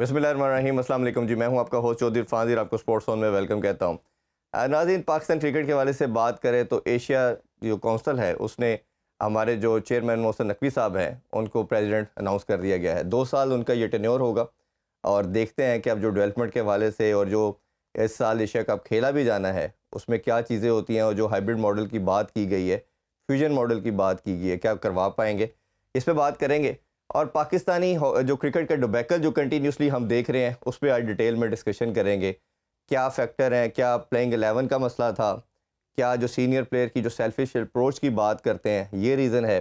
بسم اللہ الرحمن الرحیم. السلام علیکم جی. میں ہوں آپ کا ہوسٹ چودھری عرفان ظہیر. آپ کو اسپورٹس زون میں ویلکم کہتا ہوں. ناظرین, پاکستان کرکٹ کے حوالے سے بات کریں تو ایشیا جو کونسل ہے اس نے ہمارے جو چیئرمین محسن نقوی صاحب ہیں ان کو پریزیڈنٹ اناؤنس کر دیا گیا ہے. 2 سال ان کا یہ ٹینیور ہوگا اور دیکھتے ہیں کہ اب جو ڈیولپمنٹ کے حوالے سے اور جو اس سال ایشیا کپ کھیلا بھی جانا ہے اس میں کیا چیزیں ہوتی ہیں, اور جو ہائبرڈ ماڈل کی بات کی گئی ہے, فیوژن ماڈل کی بات کی گئی ہے, کیا کروا پائیں گے, اس پہ بات کریں گے. اور پاکستانی جو کرکٹ کا ڈبیکل جو کنٹینیوسلی ہم دیکھ رہے ہیں اس پہ آج ڈیٹیل میں ڈسکشن کریں گے. کیا فیکٹر ہیں, کیا پلینگ 11 کا مسئلہ تھا, کیا جو سینئر پلیئر کی جو سیلفش اپروچ کی بات کرتے ہیں یہ ریزن ہے,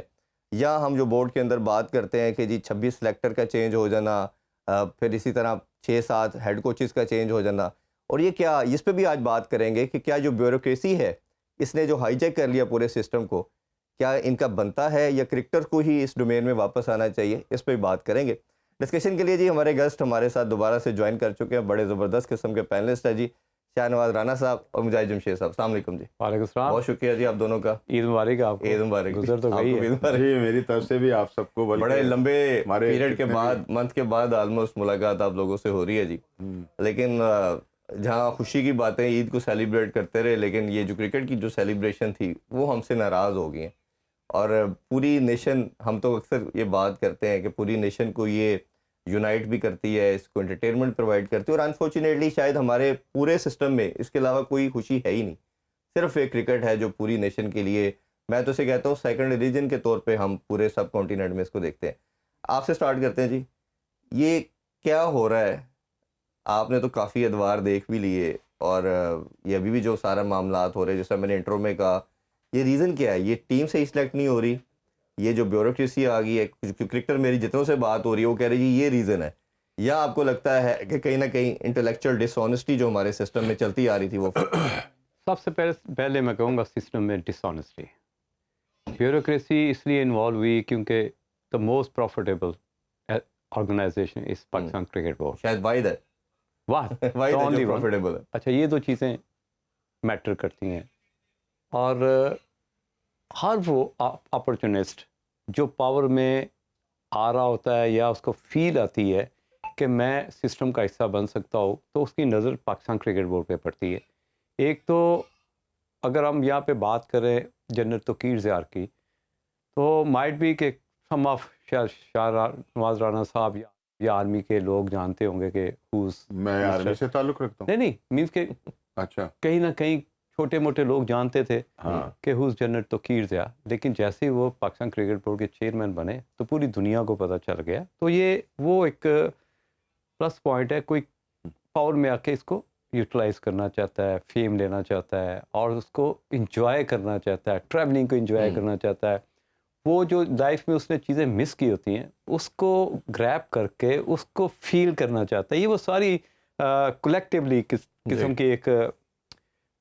یا ہم جو بورڈ کے اندر بات کرتے ہیں کہ جی 26 سلیکٹر کا چینج ہو جانا, پھر اسی طرح 6-7 ہیڈ کوچز کا چینج ہو جانا, اور یہ کیا, اس پہ بھی آج بات کریں گے کہ کیا جو بیوروکریسی ہے اس نے جو ہائی جیک کر لیا پورے سسٹم کو, کیا ان کا بنتا ہے یا کرکٹر کو ہی اس ڈومین میں واپس آنا چاہیے, اس پہ بات کریں گے. ڈسکشن کے لیے جی ہمارے گیسٹ ہمارے ساتھ دوبارہ سے جوائن کر چکے ہیں, بڑے زبردست قسم کے پینلسٹ ہیں جی, شاہ نواز رانا صاحب اور مجاہد جمشید صاحب. السلام علیکم جی. وعلیکم السلام. بہت شکریہ جی آپ دونوں کا. عید مبارک آپ کو. عید مبارک. گزر تو گئی ہے جی, میری طرف سے بھی آپ سب کو بڑے لمبے پیریڈ کے بعد, منتھ کے بعد آلموسٹ ملاقات آپ لوگوں سے ہو رہی ہے جی. لیکن جہاں خوشی کی باتیں عید کو سیلیبریٹ کرتے رہے, لیکن یہ جو کرکٹ کی جو سیلیبریشن تھی وہ ہم سے ناراض ہو گئی ہیں. اور پوری نیشن, ہم تو اکثر یہ بات کرتے ہیں کہ پوری نیشن کو یہ یونائٹ بھی کرتی ہے, اس کو انٹرٹینمنٹ پرووائڈ کرتی ہے, اور انفارچونیٹلی شاید ہمارے پورے سسٹم میں اس کے علاوہ کوئی خوشی ہے ہی نہیں. صرف ایک کرکٹ ہے جو پوری نیشن کے لیے, میں تو اسے کہتا ہوں سیکنڈ ریلیجن کے طور پہ ہم پورے سب کانٹیننٹ میں اس کو دیکھتے ہیں. آپ سے سٹارٹ کرتے ہیں جی, یہ کیا ہو رہا ہے؟ آپ نے تو کافی ادوار دیکھ بھی لیے, اور یہ ابھی بھی جو سارا معاملات ہو رہے ہیں, جیسا میں نے انٹرو میں کہا, یہ ریزن کیا ہے؟ یہ ٹیم سے ہی سلیکٹ نہیں ہو رہی, یہ جو بیوروکریسی آ گئی ہے, کرکٹر میری جتنوں سے بات ہو رہی ہے وہ کہہ رہے جی یہ ریزن ہے, یا آپ کو لگتا ہے کہ کہیں نہ کہیں انٹلیکچوئل ڈس آنیسٹی جو ہمارے سسٹم میں چلتی آ رہی تھی وہ؟ سب سے پہلے میں کہوں گا سسٹم میں ڈس آنیسٹی. بیوروکریسی اس لیے انوالو ہوئی کیونکہ the most profitable organisation is Pakistan cricket board. شاید واحد ہے, واحد واحد جو پروفیٹیبل ہے. اچھا, یہ 2 چیزیں میٹر کرتی ہیں. اور ہر وہ اپرچونسٹ جو پاور میں آ رہا ہوتا ہے یا اس کو فیل آتی ہے کہ میں سسٹم کا حصہ بن سکتا ہوں, تو اس کی نظر پاکستان کرکٹ بورڈ پہ پڑتی ہے. ایک تو اگر ہم یہاں پہ بات کریں جنرل توقیر زیار کی, تو مائٹ بھی کہ سم آف شاہ نواز رانا صاحب یا آرمی کے لوگ جانتے ہوں گے کہ میں آرمی سے تعلق رکھتا ہوں. نہیں مینس کہ اچھا, کہیں نہ کہیں چھوٹے موٹے لوگ جانتے تھے کہ ہوز جنرل توقیر زیار, لیکن جیسے ہی وہ پاکستان کرکٹ بورڈ کے چیئرمین بنے تو پوری دنیا کو پتہ چل گیا. تو یہ وہ ایک پلس پوائنٹ ہے, کوئی پاور میں آ کے اس کو یوٹیلائز کرنا چاہتا ہے, فیم لینا چاہتا ہے, اور اس کو انجوائے کرنا چاہتا ہے, ٹریولنگ کو انجوائے کرنا چاہتا ہے. وہ جو لائف میں اس نے چیزیں مس کی ہوتی ہیں اس کو گریب کر کے اس کو فیل کرنا چاہتا ہے. یہ وہ ساری کلیکٹیولی قسم کی ایک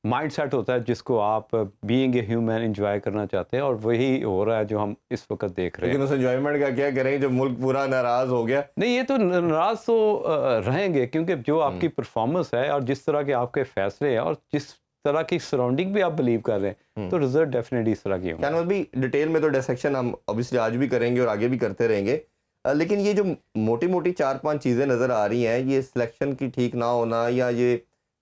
مائنڈ سیٹ ہوتا ہے جس کو آپ بینگ اے ہیومن انجوائے کرنا چاہتے ہیں, اور وہی ہو رہا ہے جو ہم اس وقت دیکھ رہے ہیں. لیکن اس انجوائمنٹ کا کیا کریں جب ملک پورا ناراض ہو گیا؟ نہیں, یہ تو ناراض تو رہیں گے, کیونکہ جو آپ کی پرفارمنس ہے اور جس طرح کے آپ کے فیصلے ہیں اور جس طرح کی سراؤنڈنگ بھی آپ بلیو کر رہے ہیں, تو رزلٹ ڈیفینیٹلی اس طرح کی ہوں. کیا بھی ڈیٹیل میں تو ڈسیکشن ہم obviously آج بھی کریں گے اور آگے بھی کرتے رہیں گے, لیکن یہ جو موٹی موٹی 4-5 چیزیں نظر آ رہی ہیں, یہ سلیکشن کی ٹھیک نہ ہونا, یا یہ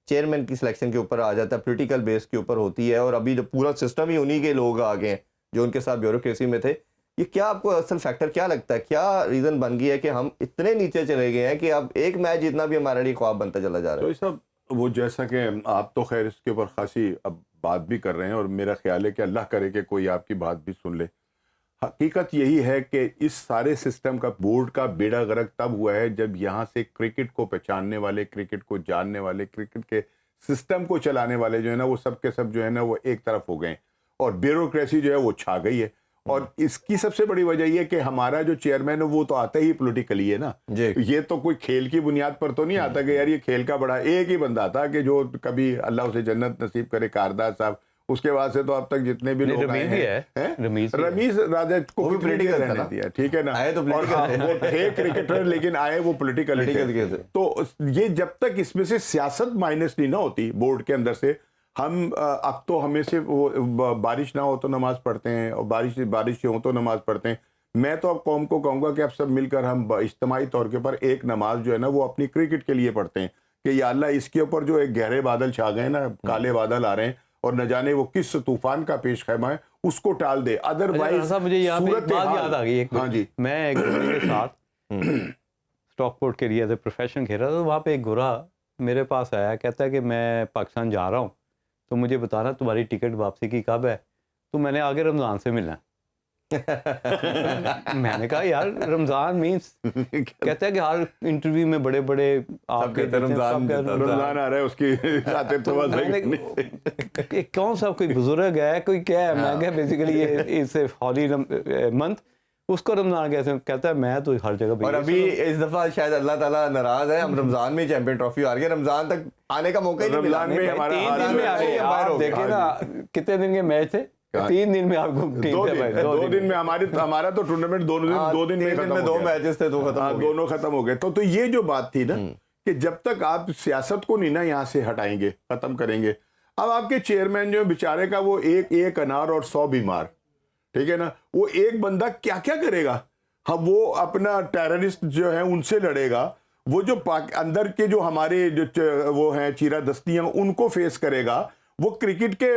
چیئرمین کی سلیکشن کے اوپر آ جاتا ہے, پولیٹیکل بیس کے اوپر ہوتی ہے, اور ابھی جو پورا سسٹم ہی انہی کے لوگ آ گئے ہیں جو ان کے ساتھ بیوروکریسی میں تھے. یہ کیا آپ کو اصل فیکٹر کیا لگتا ہے, کیا ریزن بن گیا ہے کہ ہم اتنے نیچے چلے گئے ہیں کہ اب ایک میچ جتنا بھی ہمارے لیے خواب بنتا چلا جا رہا ہے؟ تو سب وہ جیسا کہ آپ تو خیر اس کے اوپر خاصی اب بات بھی کر رہے ہیں, اور میرا خیال ہے کہ اللہ کرے کہ کوئی آپ کی بات بھی سن لے. حقیقت یہی ہے کہ اس سارے سسٹم کا, بورڈ کا بیڑا غرق تب ہوا ہے جب یہاں سے کرکٹ کو پہچاننے والے, کرکٹ کو جاننے والے, کرکٹ کے سسٹم کو چلانے والے جو ہے نا, وہ سب کے سب جو ہے نا وہ ایک طرف ہو گئے, اور بیوروکریسی جو ہے وہ چھا گئی ہے. اور اس کی سب سے بڑی وجہ یہ کہ ہمارا جو چیئرمین ہے وہ تو آتا ہی پولیٹیکلی ہے نا. یہ تو کوئی کھیل کی بنیاد پر تو نہیں آتا کہ یار یہ کھیل کا بڑا, ایک ہی بندہ تھا کہ جو کبھی اللہ اسے جنت نصیب کرے, کاردار صاحب. اس کے بعد سے تو اب تک جتنے بھی لوگ آئے ہیں, رمیز راجہ کو بھی پولیٹیکل رہنے دیا, ٹھیک ہے نا, وہ تھے کرکٹر لیکن آئے وہ پولیٹیکل تھے. تو یہ جب تک اس میں سے سیاست مائنس نہیں نہ ہوتی بورڈ کے اندر سے, ہم اب تو ہمیں سے وہ بارش نہ ہو تو نماز پڑھتے ہیں, اور بارش ہو تو نماز پڑھتے ہیں. میں تو اب قوم کو کہوں گا کہ اب سب مل کر ہم اجتماعی طور کے پر ایک نماز جو ہے نا وہ اپنی کرکٹ کے لیے پڑھتے ہیں کہ یا اللہ اس کے اوپر جو ایک گہرے بادل چھا گئے نا, کالے بادل آ رہے ہیں اور نہ جانے وہ کس طوفان کا پیش خیمہ ہے, اس کو ٹال دے. ادروائز مجھے یہاں پہ ایک بات یاد آ گئی. ہاں جی, میں ایک گھوڑے کے ساتھ اسٹاک پورٹ کے لیے ایز اے پروفیشن کھیل رہا تھا, تو وہاں پہ ایک گھوڑا میرے پاس آیا, کہتا ہے کہ میں پاکستان جا رہا ہوں تو مجھے بتانا تمہاری ٹکٹ واپسی کی کب ہے, تو میں نے آگے رمضان سے ملنا ہے. میں نے کہا یار رمضان مینس, کہتا ہے کہ ہر انٹرویو میں بڑے بڑے آپ کے رمضان آ رہا ہے اس کی کون سا کوئی بزرگ ہے کوئی کیا ہے, میں کہا بیسیکلی یہ اس ہولی منتھ اس کو رمضان کہتا ہے میں تو ہر جگہ. اور ابھی اس دفعہ شاید اللہ تعالیٰ ناراض ہے, ہم رمضان میں چیمپئن ٹرافی ہار گئے, رمضان تک آنے کا موقع ہی نہیں ملا. رمضان میں ہمارا 3 دن میں آ گئے. آپ دیکھیں نا کتنے دن کے میچ تھے, 3 دن میں آپ کو 2 دن میں ہمارا تو ٹورنامنٹ 2 دن میں ختم ہو گیا. 2 میچز تھے, 2 ختم, دونوں ختم ہو گئے. تو یہ جو بات تھی نا کہ جب تک آپ سیاست کو نہیں نا یہاں سے ہٹائیں گے, ختم کریں گے. اب آپ کے چیئرمین جو بیچارے کا وہ ایک انار اور 100 بیمار, ٹھیک ہے نا, وہ ایک بندہ کیا کیا کرے گا. اب وہ اپنا ٹیررسٹ جو ہے ان سے لڑے گا, وہ جو اندر کے جو ہمارے جو وہ ہیں چیرہ دستیاں ان کو فیس کرے گا, وہ کرکٹ کے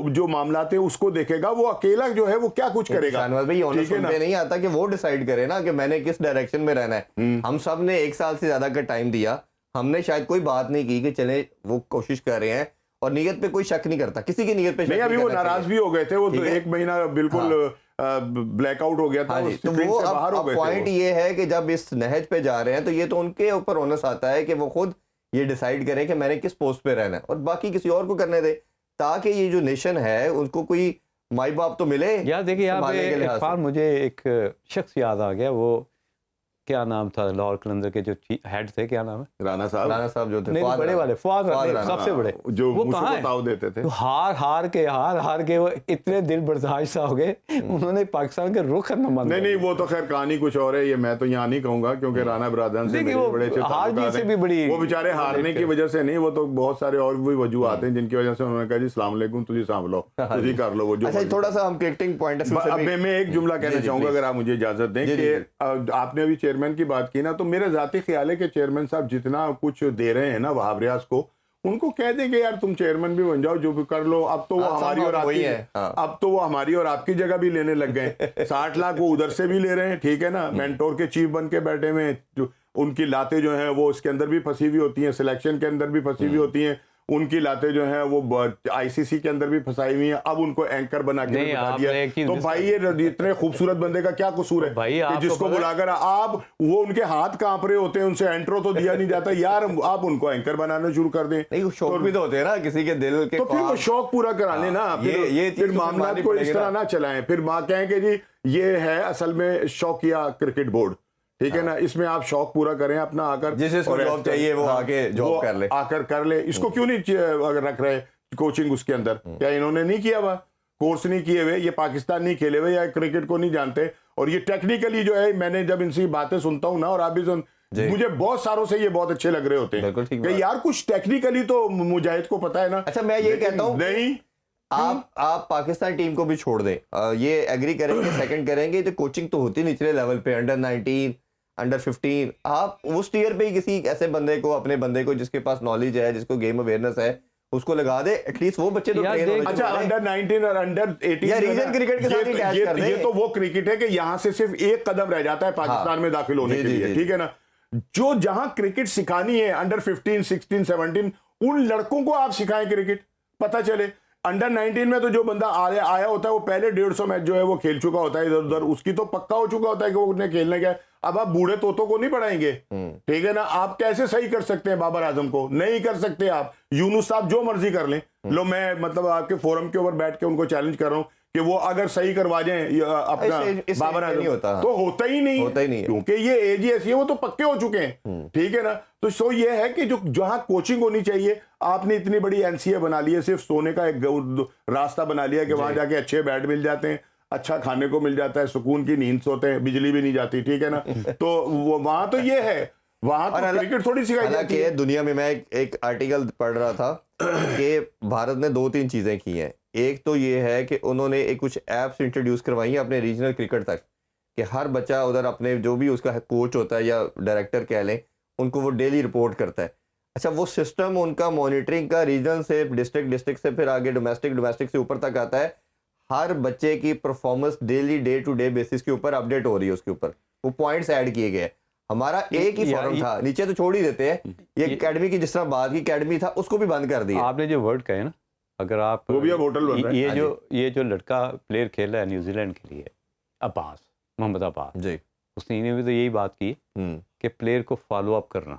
جو معاملات ہیں اس کو دیکھے گا, وہ اکیلا جو ہے وہ کیا کچھ کرے گا. نہیں آتا کہ وہ ڈیسائیڈ کرے نا کہ میں نے کس ڈائریکشن میں رہنا ہے. ہم سب نے 1 سال سے زیادہ کا ٹائم دیا, ہم نے شاید کوئی بات نہیں کی کہ چلیں وہ کوشش کر رہے ہیں, اور نیت پہ کوئی شک نہیں کرتا, کسی کی نیت پہ نہیں. ابھی وہ ناراض بھی ہو گئے تھے, وہ 1 مہینہ بالکل بلیک آؤٹ ہو گیا تھا, تو وہ اب پوائنٹ یہ ہے کہ جب اس نہج پہ جا رہے ہیں تو یہ تو ان کے اوپر اونس آتا ہے کہ وہ خود یہ ڈیسائیڈ کریں کہ میں نے کس پوسٹ پہ رہنا ہے, اور باقی کسی اور کو کرنے دے, تاکہ یہ جو نیشن ہے ان کو کوئی مائی باپ تو ملے. یار دیکھیں یہاں مجھے ایک شخص یاد آ گیا, وہ کیا نام تھا لاہور قلندر کے جو ہیڈ تھے, کیا نام ہے, رانا صاحب جو تھے, بڑے والے فواد سب سے بڑے, جو وہ کہاں دیتے تھے. ہار کے وہ اتنے دل برداشت ہو گئے, انہوں نے پاکستان کے رخ کرنا بند. نہیں وہ تو خیر کہانی کچھ اور ہے, یہ میں تو یہاں نہیں کہوں گا کیونکہ رانا برادران سے بڑے اچھے, وہ بیچارے ہارنے کی وجہ سے نہیں, وہ تو بہت سارے اور بھی وجوہات ہیں جن کی وجہ سے انہوں نے کہا جی السلام علیکم تجھے سانبھ لو, تجھے کر لو. وہ جو تھوڑا سا ہم کرکٹنگ پوائنٹ میں ایک جملہ کہنا چاہوں گا اگر آپ مجھے اجازت دیں, کہ آپ نے ابھی چیئرمین کی بات کی نا, تو میرا ذاتی خیال ہے کہ چیئرمین صاحب جتنا کچھ دے رہے ہیں نا وہاب ریاض کو, ان کو کہہ دیں کہ یار تم چیئرمین بھی بن جاؤ, جو بھی کر لو. اب تو وہ ہماری اور آپ کی جگہ بھی لینے لگ گئے. 60 لاکھ وہ ادھر سے بھی لے رہے ہیں, ٹھیک ہے نا, مینٹور کے چیف بن کے بیٹھے ہوئے ہیں, ان کی لاتیں جو ہیں وہ اس کے اندر بھی پھنسی ہوئی ہوتی ہیں, سلیکشن کے اندر بھی پھنسی ہوئی ہوتی ہیں, ان کی لاتیں جو ہیں وہ آئی سی سی کے اندر بھی پھنسائی ہوئی ہیں. اب ان کو اینکر بنا کے بتا دیا, تو بھائی یہ اتنے خوبصورت بندے کا کیا قصور ہے کہ جس کو بلا کر آپ, وہ ان کے ہاتھ کانپ رہے ہوتے ہیں, ان سے انٹرو تو دیا نہیں جاتا, یار آپ ان کو اینکر بنانا شروع کر دیں. شوق بھی تو ہوتے ہیں نا کسی کے دل کے, تو پھر وہ شوق پورا کرا لیں نا, پھر معاملات کو اس طرح نہ چلائیں. پھر ماں کہیں کہ جی یہ ہے اصل میں شوقیہ کرکٹ بورڈ, ٹھیک ہے نا, اس میں آپ شوق پورا کریں اپنا, آ کر جس کو جاب چاہیے وہ آ کے جاب کر لے, آ کر کر لے. اس کو کیوں نہیں رکھ رہے کوچنگ اس کے اندر, کیا انہوں نے نہیں کیا ہوا, کورس نہیں کیے ہوئے, یہ پاکستان نہیں کھیلے ہوئے, یا کرکٹ کو نہیں جانتے. اور یہ ٹیکنیکلی جو ہے, میں نے جب ان سے باتیں سنتا ہوں نا, اور آپ بھی مجھے بہت ساروں سے یہ بہت اچھے لگ رہے ہوتے ہیں کہ یار کچھ ٹیکنیکلی تو مجاہد کو پتا ہے نا. اچھا میں یہ کہتا ہوں, نہیں آپ پاکستان ٹیم کو بھی چھوڑ دیں, یہ ایگری کریں گے, سیکنڈ کریں گے, تو کوچنگ تو ہوتی نچلے لیول پہ, انڈر 19 انڈر 15, آپ اس ٹیئر پہ ہی کسی ایسے بندے کو, اپنے بندے کو جس کے پاس نالج ہے, جس کو گیم اویئرنس ہے, اس کو لگا دے, ایٹ لیسٹ وہ بچے تو ٹرین ہونے. اچھا انڈر 19 اور انڈر 18 یا ریجن کرکٹ کے ساتھ اٹیچ کر دیں. یہ تو وہ کرکٹ ہے کہ یہاں سے صرف ایک قدم رہ جاتا ہے پاکستان میں داخل ہونے کے لیے, ٹھیک ہے نا. جو جہاں کرکٹ سکھانی ہے انڈر 15 16 17, ان لڑکوں کو آپ سکھائیں کرکٹ, پتہ چلے. انڈر 19 میں تو جو بندہ آیا ہوتا ہے وہ پہلے 150 میچ جو ہے وہ کھیل چکا ہوتا ہے ادھر ادھر, اس کی تو پکا ہو چکا ہوتا ہے کہ وہ نے کھیلنے کیا ہے. اب آپ بوڑھے طوطوں کو نہیں پڑھائیں گے, ٹھیک ہے نا. آپ کیسے صحیح کر سکتے ہیں بابر اعظم کو, نہیں کر سکتے آپ. یونس صاحب جو مرضی کر لیں, لو میں مطلب آپ کے فورم کے اوپر بیٹھ کے ان کو چیلنج کر رہا ہوں کہ وہ اگر صحیح کروا جائیں اپنا بابر اعظم, تو ہوتا ہی نہیں, کیونکہ یہ ایج ایسی ہے, وہ تو پکے ہو چکے ہیں, ٹھیک ہے نا. تو سو یہ ہے کہ جو جہاں کوچنگ ہونی چاہیے, آپ نے اتنی بڑی این سی اے بنا لی ہے, صرف سونے کا ایک راستہ بنا لیا کہ وہاں جا کے اچھے بیٹ مل جاتے ہیں, اچھا کھانے کو مل جاتا ہے, سکون کی نیند سوتے ہیں, بجلی بھی نہیں جاتی, ٹھیک ہے نا. تو وہاں تو یہ ہے, وہاں تو کرکٹ تھوڑی سکھائی جاتی ہے. دنیا میں میں ایک آرٹیکل پڑھ رہا تھا کہ بھارت نے 2-3 چیزیں کی ہیں. ایک تو یہ ہے کہ انہوں نے کچھ ایپس انٹروڈیوس کروائی ہیں اپنے ریجنل کرکٹ تک, کہ ہر بچہ ادھر اپنے جو بھی اس کا کوچ ہوتا ہے یا ڈائریکٹر کہہ لیں ان کو وہ ڈیلی رپورٹ کرتا ہے. اچھا وہ سسٹم ان کا مانیٹرنگ کا ریجن سے ڈسٹرکٹ سے پھر آگے ڈومیسٹک سے اوپر تک آتا ہے. ہر بچے کی performance daily day to day basis کے اوپر اپڈیٹ ہو رہی ہے, اس کے اوپر وہ پوائنٹس ایڈ کیے گئے. ہمارا ایک ہی فورم تھا, نیچے تو چھوڑ ہی دیتے ہیں. یہ اکیڈمی کی جس طرح بعد کی اکیڈمی تھا اس کو بھی بند کر دیا. آپ نے جو ورڈ کہے نا, اگر آپ وہ بھی اب ہوٹل بن رہا ہے. یہ جو لڑکا پلیئر کھیلا ہے نیوزی لینڈ کے لیے, عباس, محمد عباس, جی, اس نے بھی تو یہی بات کی کہ پلیئر کو فالو اپ کرنا,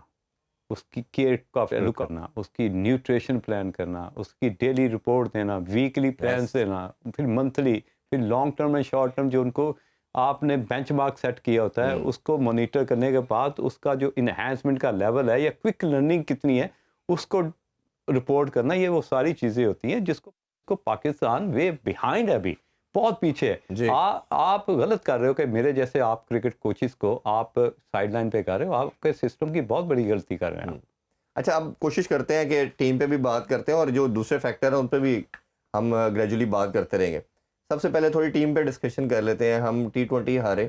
اس کی کیئر کا فالو کرنا, اس کی نیوٹریشن پلان کرنا, اس کی ڈیلی رپورٹ دینا, ویکلی پلانس دینا, پھر منتھلی, پھر long term and short term جو ان کو آپ نے بینچ مارک سیٹ کیا ہوتا ہے اس کو مانیٹر کرنے کے بعد اس کا جو انہینسمنٹ کا لیول ہے یا کوئک لرننگ کتنی ہے اس کو رپورٹ کرنا. یہ وہ ساری چیزیں ہوتی ہیں جس کو پاکستان وے بیہائنڈ ہے, ابھی بہت پیچھے ہے. آپ غلط کر رہے ہو کہ میرے جیسے آپ کرکٹ کوچز کو آپ سائڈ لائن پہ کر رہے ہو, آپ کے سسٹم کی بہت بڑی غلطی کر رہے ہیں. اچھا اب کوشش کرتے ہیں کہ ٹیم پہ بھی بات کرتے ہیں اور جو دوسرے فیکٹر ہیں ان پہ بھی ہم گریجولی بات کرتے رہیں گے. سب سے پہلے تھوڑی ٹیم پہ ڈسکشن کر لیتے ہیں. ہم T20 ہارے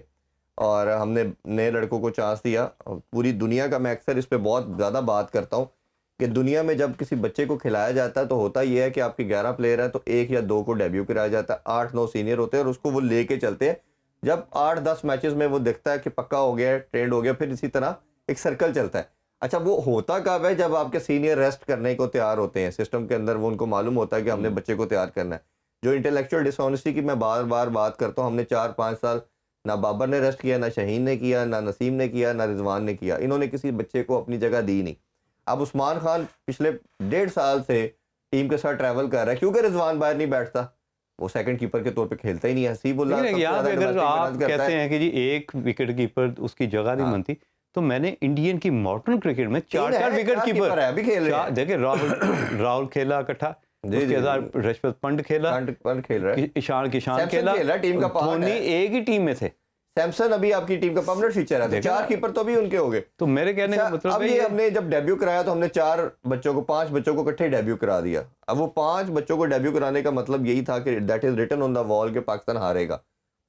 اور ہم نے نئے لڑکوں کو چانس دیا. پوری دنیا کا میں اکثر اس پہ بہت زیادہ بات کرتا ہوں کہ دنیا میں جب کسی بچے کو کھلایا جاتا ہے تو ہوتا یہ ہے کہ آپ کی 11 پلیئر ہیں تو 1 یا 2 کو ڈیبیو کرایا جاتا ہے, 8-9 سینئر ہوتے ہیں اور اس کو وہ لے کے چلتے ہیں. جب 8-10 میچز میں وہ دکھتا ہے کہ پکا ہو گیا ہے, ٹرینڈ ہو گیا, پھر اسی طرح ایک سرکل چلتا ہے. اچھا وہ ہوتا کب ہے؟ جب آپ کے سینئر ریسٹ کرنے کو تیار ہوتے ہیں سسٹم کے اندر, وہ ان کو معلوم ہوتا ہے کہ ہم نے بچے کو تیار کرنا ہے. جو انٹلیکچوئل ڈس آنیسٹی کی میں بار بار بات کرتا ہوں, ہم نے 4-5 سال نہ بابر نے ریسٹ کیا, نہ شہین نے کیا, نہ نسیم نے کیا, نہ رضوان نے کیا. انہوں نے کسی بچے کو اپنی جگہ دی نہیں. اب عثمان خان پچھلے 1.5 سال سے ٹیم کے ساتھ ٹریول کر رہا ہے کیونکہ رضوان باہر نہیں بیٹھتا, وہ سیکنڈ کیپر کے طور پہ کھیلتا ہی نہیں ہے. حسیب اللہ یہاں پہ اگر آپ کہتے ہیں کہ جی ایک وکٹ کیپر اس کی جگہ نہیں بنتی, تو میں نے انڈین کی ماڈرن کرکٹ میں 4 وکٹ کیپر ہے. دیکھیں راہل کھیلا اکٹھا, اس کے ساتھ رشپت پنڈ کھیلا, ایشان کشان کھیلا, دھونی ایک ہی ٹیم میں تھے. سیمسن ابھی آپ کی ٹیم کا پرمنٹ فیچر ہے, 4 کیپر تو بھی ان کے ہو گئے. تو میرے کہنے کا مطلب ہے ہم نے جب ڈیبیو کرایا تو ہم نے 5 بچوں کو اکٹھے ڈیبیو کرا دیا. اب وہ 5 بچوں کو ڈیبیو کرانے کا مطلب یہی تھا کہ دیٹ از ریٹن آن دا وال کہ پاکستان ہارے گا.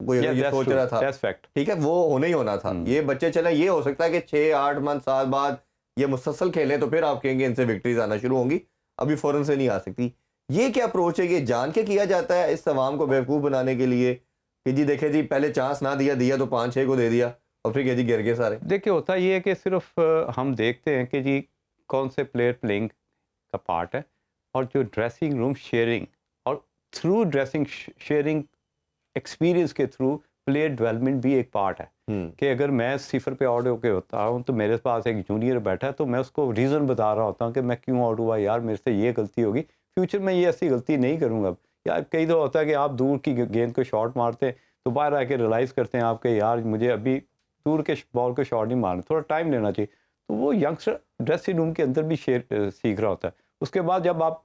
کوئی یہ سوچ رہا تھا, ٹھیک ہے وہ ہونا ہی ہونا تھا. یہ بچے چلیں, یہ ہو سکتا ہے کہ 6-8 منتھ سال بعد یہ مسلسل کھیلیں تو پھر آپ کہیں گے ان سے وکٹریز آنا شروع ہوں گی, ابھی فوراً سے نہیں آ سکتی. یہ کیا اپروچ ہے؟ یہ جان کے کیا جاتا ہے اس عوام کو بیوقوف بنانے کے لیے کہ جی دیکھیں جی پہلے چانس نہ دیا تو 5-6 کو دے دیا اور پھر کہ جی گر گئے سارے. دیکھیں ہوتا یہ ہے کہ صرف ہم دیکھتے ہیں کہ جی کون سے پلیئر پلینگ کا پارٹ ہے, اور جو ڈریسنگ روم شیئرنگ اور تھرو ڈریسنگ شیئرنگ ایکسپیرینس کے تھرو پلیئر ڈیولپمنٹ بھی ایک پارٹ ہے. کہ اگر میں 0 پہ آؤٹ ہو کے ہوتا ہوں تو میرے پاس ایک جونیئر بیٹھا ہے تو میں اس کو ریزن بتا رہا ہوتا ہوں کہ میں کیوں آؤٹ ہوا, یار میرے سے یہ غلطی ہوگی, فیوچر میں یہ ایسی غلطی نہیں کروں گا. یار کئی دفعہ ہوتا ہے کہ آپ دور کی گیند کو شاٹ مارتے ہیں تو باہر آ کے ریلائز کرتے ہیں آپ کہ یار مجھے ابھی دور کے بال کو شاٹ نہیں مارنا, تھوڑا ٹائم لینا چاہیے. تو وہ ینگسٹر ڈریسنگ روم کے اندر بھی سیکھ رہا ہوتا ہے. اس کے بعد جب آپ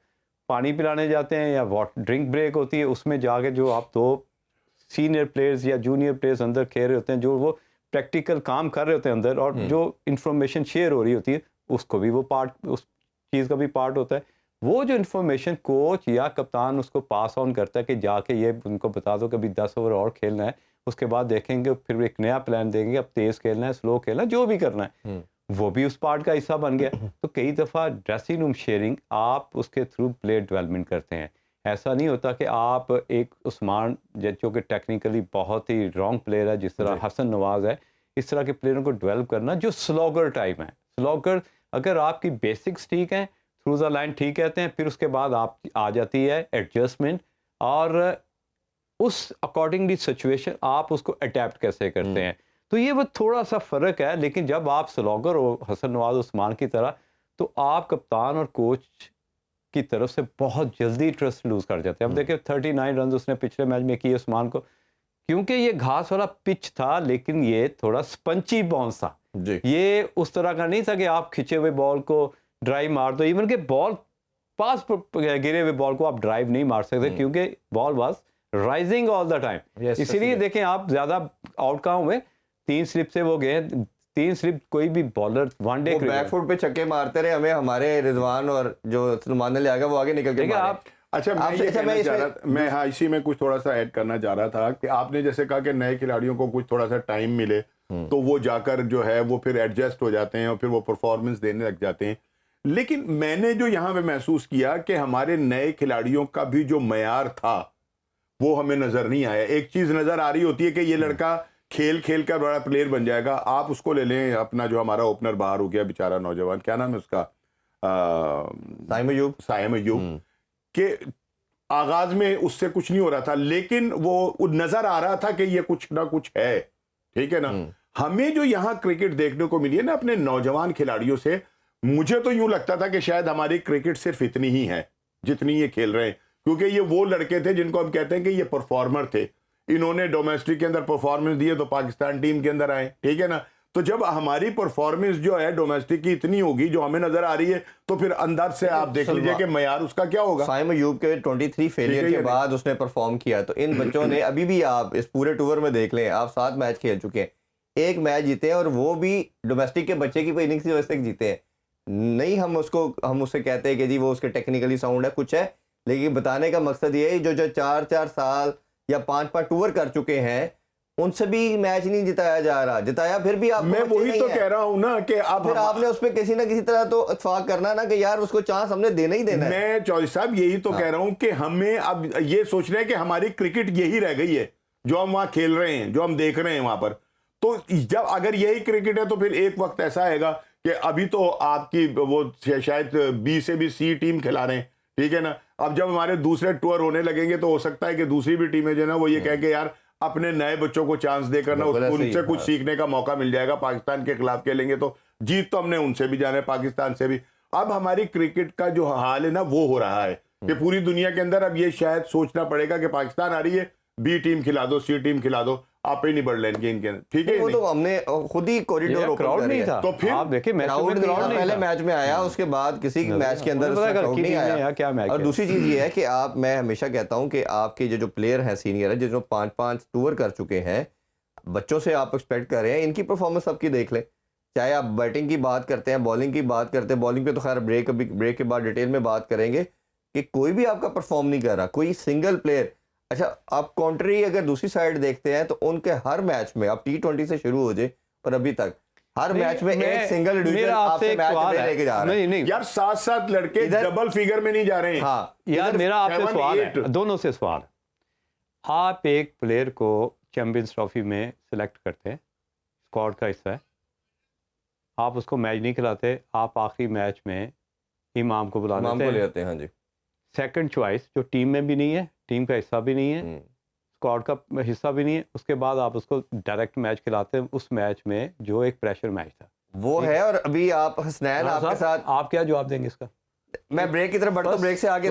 پانی پلانے جاتے ہیں یا ڈرنک بریک ہوتی ہے, اس میں جا کے جو آپ 2 سینئر پلیئرز یا جونیئر پلیئرز اندر کھیل رہے ہوتے ہیں, جو وہ پریکٹیکل کام کر رہے ہوتے ہیں اندر, اور جو انفارمیشن شیئر ہو رہی ہوتی ہے اس کو بھی وہ پارٹ, اس چیز کا بھی پارٹ ہوتا ہے. وہ جو انفارمیشن کوچ یا کپتان اس کو پاس آن کرتا ہے کہ جا کے یہ ان کو بتا دو کہ ابھی 10 اوور اور کھیلنا ہے, اس کے بعد دیکھیں گے پھر ایک نیا پلان دیں گے, اب تیز کھیلنا ہے, سلو کھیلنا ہے, جو بھی کرنا ہے, وہ بھی اس پارٹ کا حصہ بن گیا. تو کئی دفعہ ڈریسنگ روم شیئرنگ آپ اس کے تھرو پلیئر ڈیولپمنٹ کرتے ہیں. ایسا نہیں ہوتا کہ آپ ایک عثمان جو کہ ٹیکنیکلی بہت ہی رانگ پلیئر ہے, جس طرح حسن نواز ہے, اس طرح کے پلیئروں کو ڈیولپ کرنا جو سلوگر ٹائپ ہیں. سلوگر اگر آپ کی بیسکس ٹھیک ہیں, تھرو دا لائن ٹھیک کہتے ہیں, پھر اس کے بعد آپ آ جاتی ہے ایڈجسٹمنٹ, اور اس اکارڈنگلی سچویشن آپ اس کو اڈیپٹ کیسے کرتے ہیں. تو یہ وہ تھوڑا سا فرق ہے. لیکن جب آپ سلوگر ہو حسن نواز عثمان کی طرح, تو آپ کپتان اور کوچ کی طرف سے بہت جلدی ٹرسٹ لوز کر جاتے ہیں. اب دیکھیں 39 رنز اس نے پچھلے میچ میں کیے عثمان کو, کیونکہ یہ گھاس والا پچ تھا لیکن یہ تھوڑا سپنچی باؤنس تھا. یہ اس طرح کا نہیں تھا کہ آپ کھچے ہوئے بال کو ڈرائیو مار دو. ایون کہ بال پاس گرے ہوئے بال کو آپ ڈرائیو نہیں مار سکتے کیونکہ ball was rising all the time. اسی لیے دیکھیں آپ زیادہ آؤٹ کہاں ہوئے, 3 سلپ سے وہ گئے. 3 سلپ کوئی بھی bowler one day back foot پہ چھکے مارتے رہے, ہمیں ہمارے رضوان اور جو سلمان نے لیا گا وہ آگے نکل کے آپ اچھا میں یہ کہنا چاہ رہا تھا، میں ہاں اسی میں کچھ تھوڑا سا ایڈ کرنا چاہ رہا تھا کہ آپ نے جیسے کہا کہ نئے کھلاڑیوں کو کچھ تھوڑا سا ٹائم ملے تو وہ جا کر جو ہے وہ پھر ایڈجسٹ ہو جاتے ہیں اور پھر وہ پرفارمنس دینے لگ جاتے ہیں. لیکن میں نے جو یہاں پہ محسوس کیا کہ ہمارے نئے کھلاڑیوں کا بھی جو معیار تھا وہ ہمیں نظر نہیں آیا. ایک چیز نظر آ رہی ہوتی ہے کہ یہ لڑکا کھیل کھیل کر بڑا پلیئر بن جائے گا. آپ اس کو لے لیں اپنا جو ہمارا اوپنر باہر ہو گیا بیچارہ نوجوان، کیا نام ہے اس کا، سائم ایوب، کہ آغاز میں اس سے کچھ نہیں ہو رہا تھا لیکن وہ نظر آ رہا تھا کہ یہ کچھ نہ کچھ ہے. ٹھیک ہے نا. ہمیں جو یہاں کرکٹ دیکھنے کو ملی ہے نا اپنے نوجوان کھلاڑیوں سے، مجھے تو یوں لگتا تھا کہ شاید ہماری کرکٹ صرف اتنی ہی ہے جتنی یہ کھیل رہے ہیں، کیونکہ یہ وہ لڑکے تھے جن کو ہم کہتے ہیں کہ یہ پرفارمر تھے. انہوں نے ڈومیسٹک کے اندر پرفارمنس دیے تو پاکستان ٹیم کے اندر آئے. ٹھیک ہے نا. تو جب ہماری پرفارمنس جو ہے ڈومیسٹک کی اتنی ہوگی جو ہمیں نظر آ رہی ہے تو پھر اندر سے آپ دیکھ لیجئے کہ معیار اس کا کیا ہوگا. سائم ایوب کے 23 فیلئر کے بعد اس نے پرفارم کیا. تو ان بچوں نے ابھی بھی، آپ اس پورے ٹور میں دیکھ لیں، آپ 7 میچ کھیل چکے ہیں، 1 میچ جیتے ہیں اور وہ بھی ڈومیسٹک کے بچے کی اننگز کی وجہ سے جیتے ہیں. نہیں ہم اس سے کہتے ہیں کہ جی وہ اس کے ٹیکنیکلی ساؤنڈ ہے، کچھ ہے، لیکن بتانے کا مقصد یہ ہے جو 4 سال یا 5 ٹور کر چکے ہیں ان سے بھی میچ نہیں جتایا جا رہا. جتایا پھر بھی آپ، میں وہی تو کہہ رہا ہوں نا کہ اب پھر آپ نے اس پہ کسی نہ کسی طرح تو اتفاق کرنا نا کہ یار اس کو چانس ہم نے دینا ہی دینا ہے. میں چوہدری صاحب یہی تو کہہ رہا ہوں کہ ہمیں اب یہ سوچنا ہے کہ ہماری کرکٹ یہی رہ گئی ہے جو ہم وہاں کھیل رہے ہیں، جو ہم دیکھ رہے ہیں وہاں پر. تو جب اگر یہی کرکٹ ہے تو پھر ایک وقت ایسا آئے گا کہ ابھی تو آپ کی وہ شاید بی سے بھی سی ٹیم کھلا رہے ہیں. ٹھیک ہے نا. اب جب ہمارے دوسرے ٹور ہونے لگیں گے تو ہو سکتا ہے کہ دوسری بھی ٹیمیں جو ہے نا وہ یہ کہیں کہ یار اپنے نئے بچوں کو چانس دے کر نا ان سے کچھ سیکھنے کا موقع مل جائے گا. پاکستان کے خلاف کھیلیں گے تو جیت تو ہم نے ان سے بھی جانا ہے، پاکستان سے بھی. اب ہماری کرکٹ کا جو حال ہے نا وہ ہو رہا ہے کہ پوری دنیا کے اندر اب یہ شاید سوچنا پڑے گا کہ پاکستان آ رہی ہے، بی ٹیم کھلا دو، سی ٹیم کھلا دو، آپ ہی نہیں بڑھ لیں گے ان کے اندر. ٹھیک ہے. وہ تو ہم نے خود ہی کوریڈور اوپن نہیں تھا. تو پھر آپ دیکھیں پہلے میچ میں آیا، اس کے بعد کسی میچ کے اندر نہیں آیا. اور دوسری چیز یہ ہے کہ میں ہمیشہ کہتا ہوں کہ آپ کے جو پلیئر ہیں سینئر ہیں جن 5 ٹور کر چکے ہیں، بچوں سے آپ ایکسپیکٹ کر رہے ہیں ان کی پرفارمنس سب کی دیکھ لیں. چاہے آپ بیٹنگ کی بات کرتے ہیں، بالنگ کی بات کرتے ہیں، بالنگ پہ تو خیر بریک کے بعد ڈیٹیل میں بات کریں گے کہ کوئی بھی آپ کا پرفارم نہیں کر رہا، کوئی سنگل پلیئر. اچھا آپ کانٹری اگر دوسری سائڈ دیکھتے ہیں تو ان کے ہر میچ میں، آپ T20 سے شروع ہو جائے پر ابھی تک ہر میچ میں ایک سنگل انڈیویجول آپ سے میچ میں لے کے جا رہا ہے. یار 7 لڑکے ڈبل فیگر میں نہیں جا رہے ہیں. ہاں یار میرا آپ سے سوال ہے، دونوں سے سوال. آپ ایک پلیئر کو چیمپئنز ٹرافی میں سلیکٹ کرتے ہیں، اسکواڈ کا حصہ ہے، آپ اس کو میچ نہیں کھلاتے، آپ آخری میچ میں امام کو بلا لیتے ہیں. ہاں جی. سیکنڈ چوائس جو ٹیم میں بھی نہیں ہے، ٹیم کا حصہ بھی نہیں ہے، اسکواڈ کا حصہ بھی نہیں ہے، اس کے بعد آپ اس کو ڈائریکٹ میچ کھلاتے ہیں اس میچ میں جو ایک پریشر میچ تھا وہ ہے. اور ابھی آپ حسنین آپ کے ساتھ، آپ کیا جواب دیں گے اس کا؟ میں بریک کی طرف بڑھتا ہوں، بریک سے آگے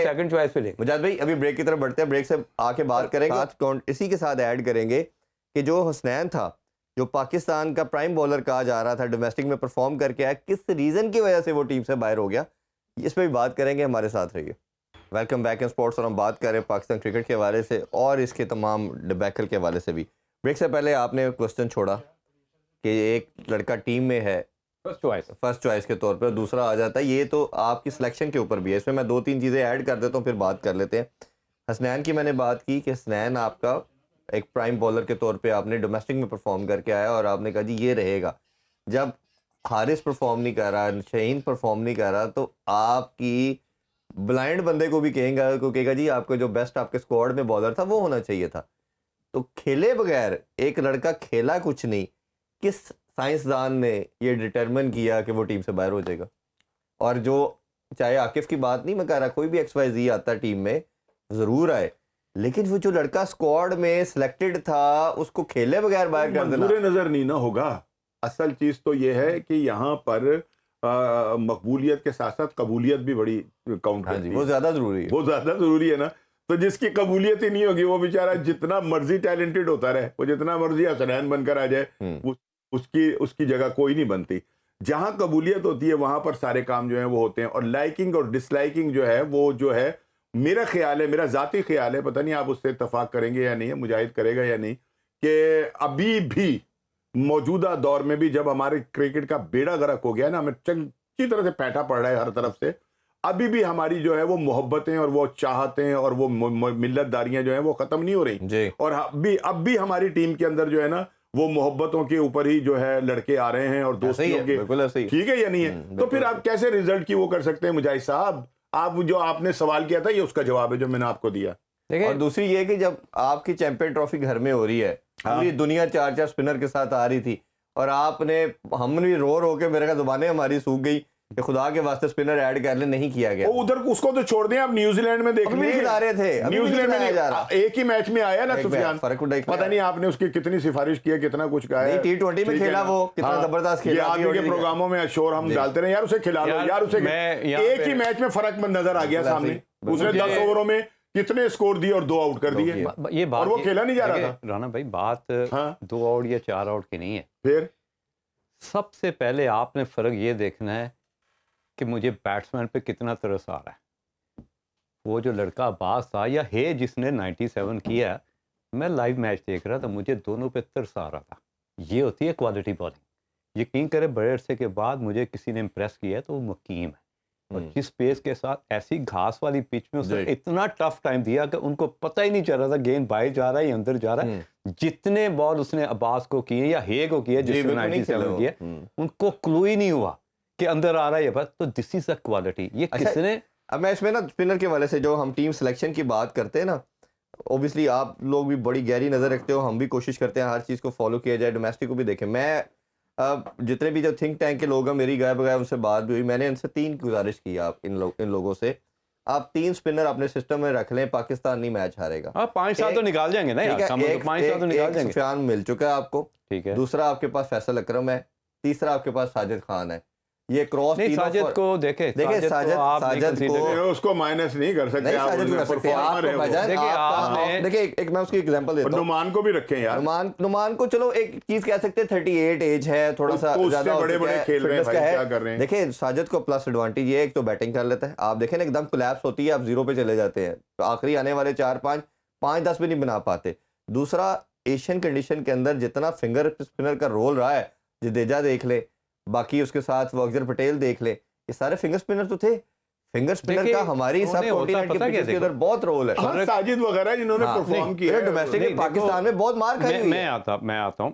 سیکنڈ چوائس پہ لیں. مجاہد بھائی ابھی بریک کی طرف بڑھتے ہیں، بریک سے آ کے بات کریں گے. اسی کے ساتھ ایڈ کریں گے کہ جو حسنین تھا، جو پاکستان کا پرائم بولر کہا جا رہا تھا، ڈومیسٹک میں پرفارم کر کے آیا، کس ریزن کی وجہ سے وہ ٹیم سے باہر ہو گیا، اس پہ بھی بات کریں گے. ہمارے ساتھ رہیے. ویلکم بیک ان سپورٹس. اور ہم بات کر رہے ہیں پاکستان کرکٹ کے حوالے سے اور اس کے تمام ڈبیکل کے حوالے سے بھی. بریک سے پہلے آپ نے کوسچن چھوڑا کہ ایک لڑکا ٹیم میں ہے فرسٹ چوائس کے طور پر، دوسرا آ جاتا ہے، یہ تو آپ کی سلیکشن کے اوپر بھی ہے. اس میں 2-3 چیزیں ایڈ کر دیتا ہوں پھر بات کر لیتے ہیں. حسنین کی میں نے بات کی کہ حسنین آپ کا ایک پرائم بولر کے طور پہ آپ نے ڈومیسٹک میں پرفارم کر کے آیا اور آپ نے کہا جی یہ رہے گا. جب حارث پرفارم نہیں کر رہا، شہین پرفارم نہیں کر رہا، تو آپ کی بلائنڈ بندے کو بھی کہیں گا، کو کہے گا جی آپ کا جو بیسٹ آپ کے اسکواڈ میں بالر تھا وہ ہونا چاہیے تھا. تو کھیلے بغیر ایک لڑکا کھیلا کچھ نہیں، کس سائنسدان نے یہ ڈٹرمن کیا کہ وہ ٹیم سے باہر ہو جائے گا؟ اور جو چاہے عاقف کی بات نہیں میں کہہ رہا، کوئی بھی XYZ آتا ٹیم میں ضرور آئے، لیکن وہ جو لڑکا اسکواڈ میں سلیکٹڈ تھا اس کو کھیلے بغیر باہر کر دینا، منظور نظر نہیں نہ ہوگا. اصل چیز تو یہ ہے کہ یہاں پر مقبولیت کے ساتھ ساتھ قبولیت بھی بڑی کاؤنٹ کرتی ہے. وہ زیادہ ضروری ہے. وہ زیادہ ضروری ہے نا. تو جس کی قبولیت ہی نہیں ہوگی وہ بیچارہ جتنا مرضی ٹیلنٹڈ ہوتا رہے، وہ جتنا مرضی حسنین بن کر آ جائے، اس کی جگہ کوئی نہیں بنتی. جہاں قبولیت ہوتی ہے وہاں پر سارے کام جو ہیں وہ ہوتے ہیں. اور لائکنگ اور ڈس لائکنگ جو ہے وہ جو ہے میرا خیال ہے، میرا ذاتی خیال ہے، پتہ نہیں آپ اس سے اتفاق کریں گے یا نہیں، مجاہد کرے گا یا نہیں، کہ ابھی بھی موجودہ دور میں بھی جب ہمارے کرکٹ کا بیڑا غرق ہو گیا نا، ہمیں اچھی طرح سے پیٹا پڑ رہا ہے ہر طرف سے، ابھی بھی ہماری جو ہے وہ محبتیں اور وہ چاہتیں اور وہ ملت داریاں جو ہیں وہ ختم نہیں ہو رہی جی اور اب بھی ہماری ٹیم کے اندر جو ہے نا وہ محبتوں کے اوپر ہی جو ہے لڑکے آ رہے ہیں اور دوستیوں کے بالکل ایسے ہی ٹھیک ہے یا نہیں ہے تو پھر آپ کیسے ریزلٹ کی وہ کر سکتے ہیں مجاہد صاحب آپ جو آپ نے سوال کیا تھا یہ اس کا جواب ہے جو میں نے آپ کو دیا اور دوسری یہ کہ جب آپ کی چیمپئن ٹرافی گھر میں ہو رہی ہے پوری دنیا 4 سپنر کے ساتھ آ رہی تھی اور آپ نے ہم نے رو کے میرے کا زبانیں ہماری سوکھ گئی کہ خدا کے واسطے سپنر ایڈ کر لیں نہیں کیا گیا وہ ادھر اس کو تو چھوڑ دیں آپ نیوزی لینڈ میں دیکھ لیں کھلا رہے تھے نیوزی لینڈ میں ایک ہی میچ میں آیا نا سفیان پتہ نہیں آپ نے اس کی کتنی سفارش کی ہے کتنا کچھ کہا ہے T20 میں کھیلا وہ کتنا زبردست کھیلا یہ آگے کے پروگراموں میں شور ہم ڈالتے رہے یار اسے کھلا لو یار اسے ایک ہی میچ میں فرق نظر آ گیا سامنے اس نے 10 اووروں میں کتنے سکور دیے اور 2 آؤٹ کر دیے یہ بات اور وہ کھیلا نہیں جا رہا تھا رانا بھائی بات 2 آؤٹ یا 4 آؤٹ کی نہیں ہے پھر سب سے پہلے آپ نے فرق یہ دیکھنا ہے کہ مجھے بیٹسمین پہ کتنا ترس آ رہا ہے وہ جو لڑکا عباس تھا یا ہے جس نے 97 کیا میں لائیو میچ دیکھ رہا تھا مجھے دونوں پہ ترس آ رہا تھا یہ ہوتی ہے کوالٹی بالنگ یقین کرے بڑے عرصے کے بعد مجھے کسی نے امپریس کیا ہے تو وہ مکیم ہے اور جس پیس کے ساتھ ایسی گھاس والی پچ میں اس نے اتنا ٹف ٹائم دیا کہ ان کو پتہ ہی نہیں چل رہا تھا گیند باہر جا رہا ہے یا اندر جا رہا ہے جتنے بال اس نے عباس کو کیے یا ہے کو کیے جس نے 97 کیا ان کو کلو ہی نہیں ہوا کہ اندر آ رہا ہے یہ بات تو دس از اے کوالٹی یہ کس نے اب میں اس میں نا اسپنر کے والے سے جو ہم ٹیم سلیکشن کی بات کرتے ہیں نا اوبیسلی آپ لوگ بھی بڑی گہری نظر رکھتے ہو ہم بھی کوشش کرتے ہیں ہر چیز کو فالو کیا جائے ڈومیسٹک کو بھی دیکھیں میں جتنے بھی جو تھنک ٹینک کے لوگ ہیں میری گائے بغیر ان سے بات بھی ہوئی میں نے ان سے 3 گزارش کی آپ ان لوگوں سے آپ 3 اسپنر اپنے سسٹم میں رکھ لیں پاکستان نہیں میچ ہارے گا 5 سال تو نکال جائیں گے نا 5 سال تو نکال جائیں گے سفیان مل چکا ہے آپ کو ٹھیک ہے دوسرا آپ کے پاس فیصل اکرم ہے تیسرا آپ کے پاس ساجد خان ہے یہ کراس نہیں ساجد کو دیکھیں ساجد کو اس کو مائنس نہیں کر سکتے دیکھیں ایک میں اس کی ایگزامپل دیتا ہوں نعمان کو بھی رکھیں یار نعمان کو چلو ایک چیز کہہ سکتے ہیں 38 ایج ہے تھوڑا سا زیادہ بڑے بڑے کھیل رہے ہیں کیا کر رہے ہیں دیکھیں ساجد کو پلس ایڈوانٹیج یہ ایک تو بیٹنگ کر لیتا ہے آپ دیکھیں نا ایک دم کولیپس ہوتی ہے آپ 0 پہ چلے جاتے ہیں تو آخری آنے والے 4-5-10 بھی نہیں بنا پاتے دوسرا ایشین کنڈیشن کے اندر جتنا فنگر اسپنر کا رول رہا ہے جدیجا دیکھ لے باقی اس کے ساتھ وہ اکثر پٹیل دیکھ لے یہ سارے فنگر اسپنر تو تھے فنگر اسپنر کا ہماری سب کانٹیننٹ کے پچز کے اندر بہت رول ہے ساجد وغیرہ جنہوں نے پرفارم کیا ہے ڈومیسٹک پاکستان میں بہت مار کھائی ہوئی ہے میں آتا ہوں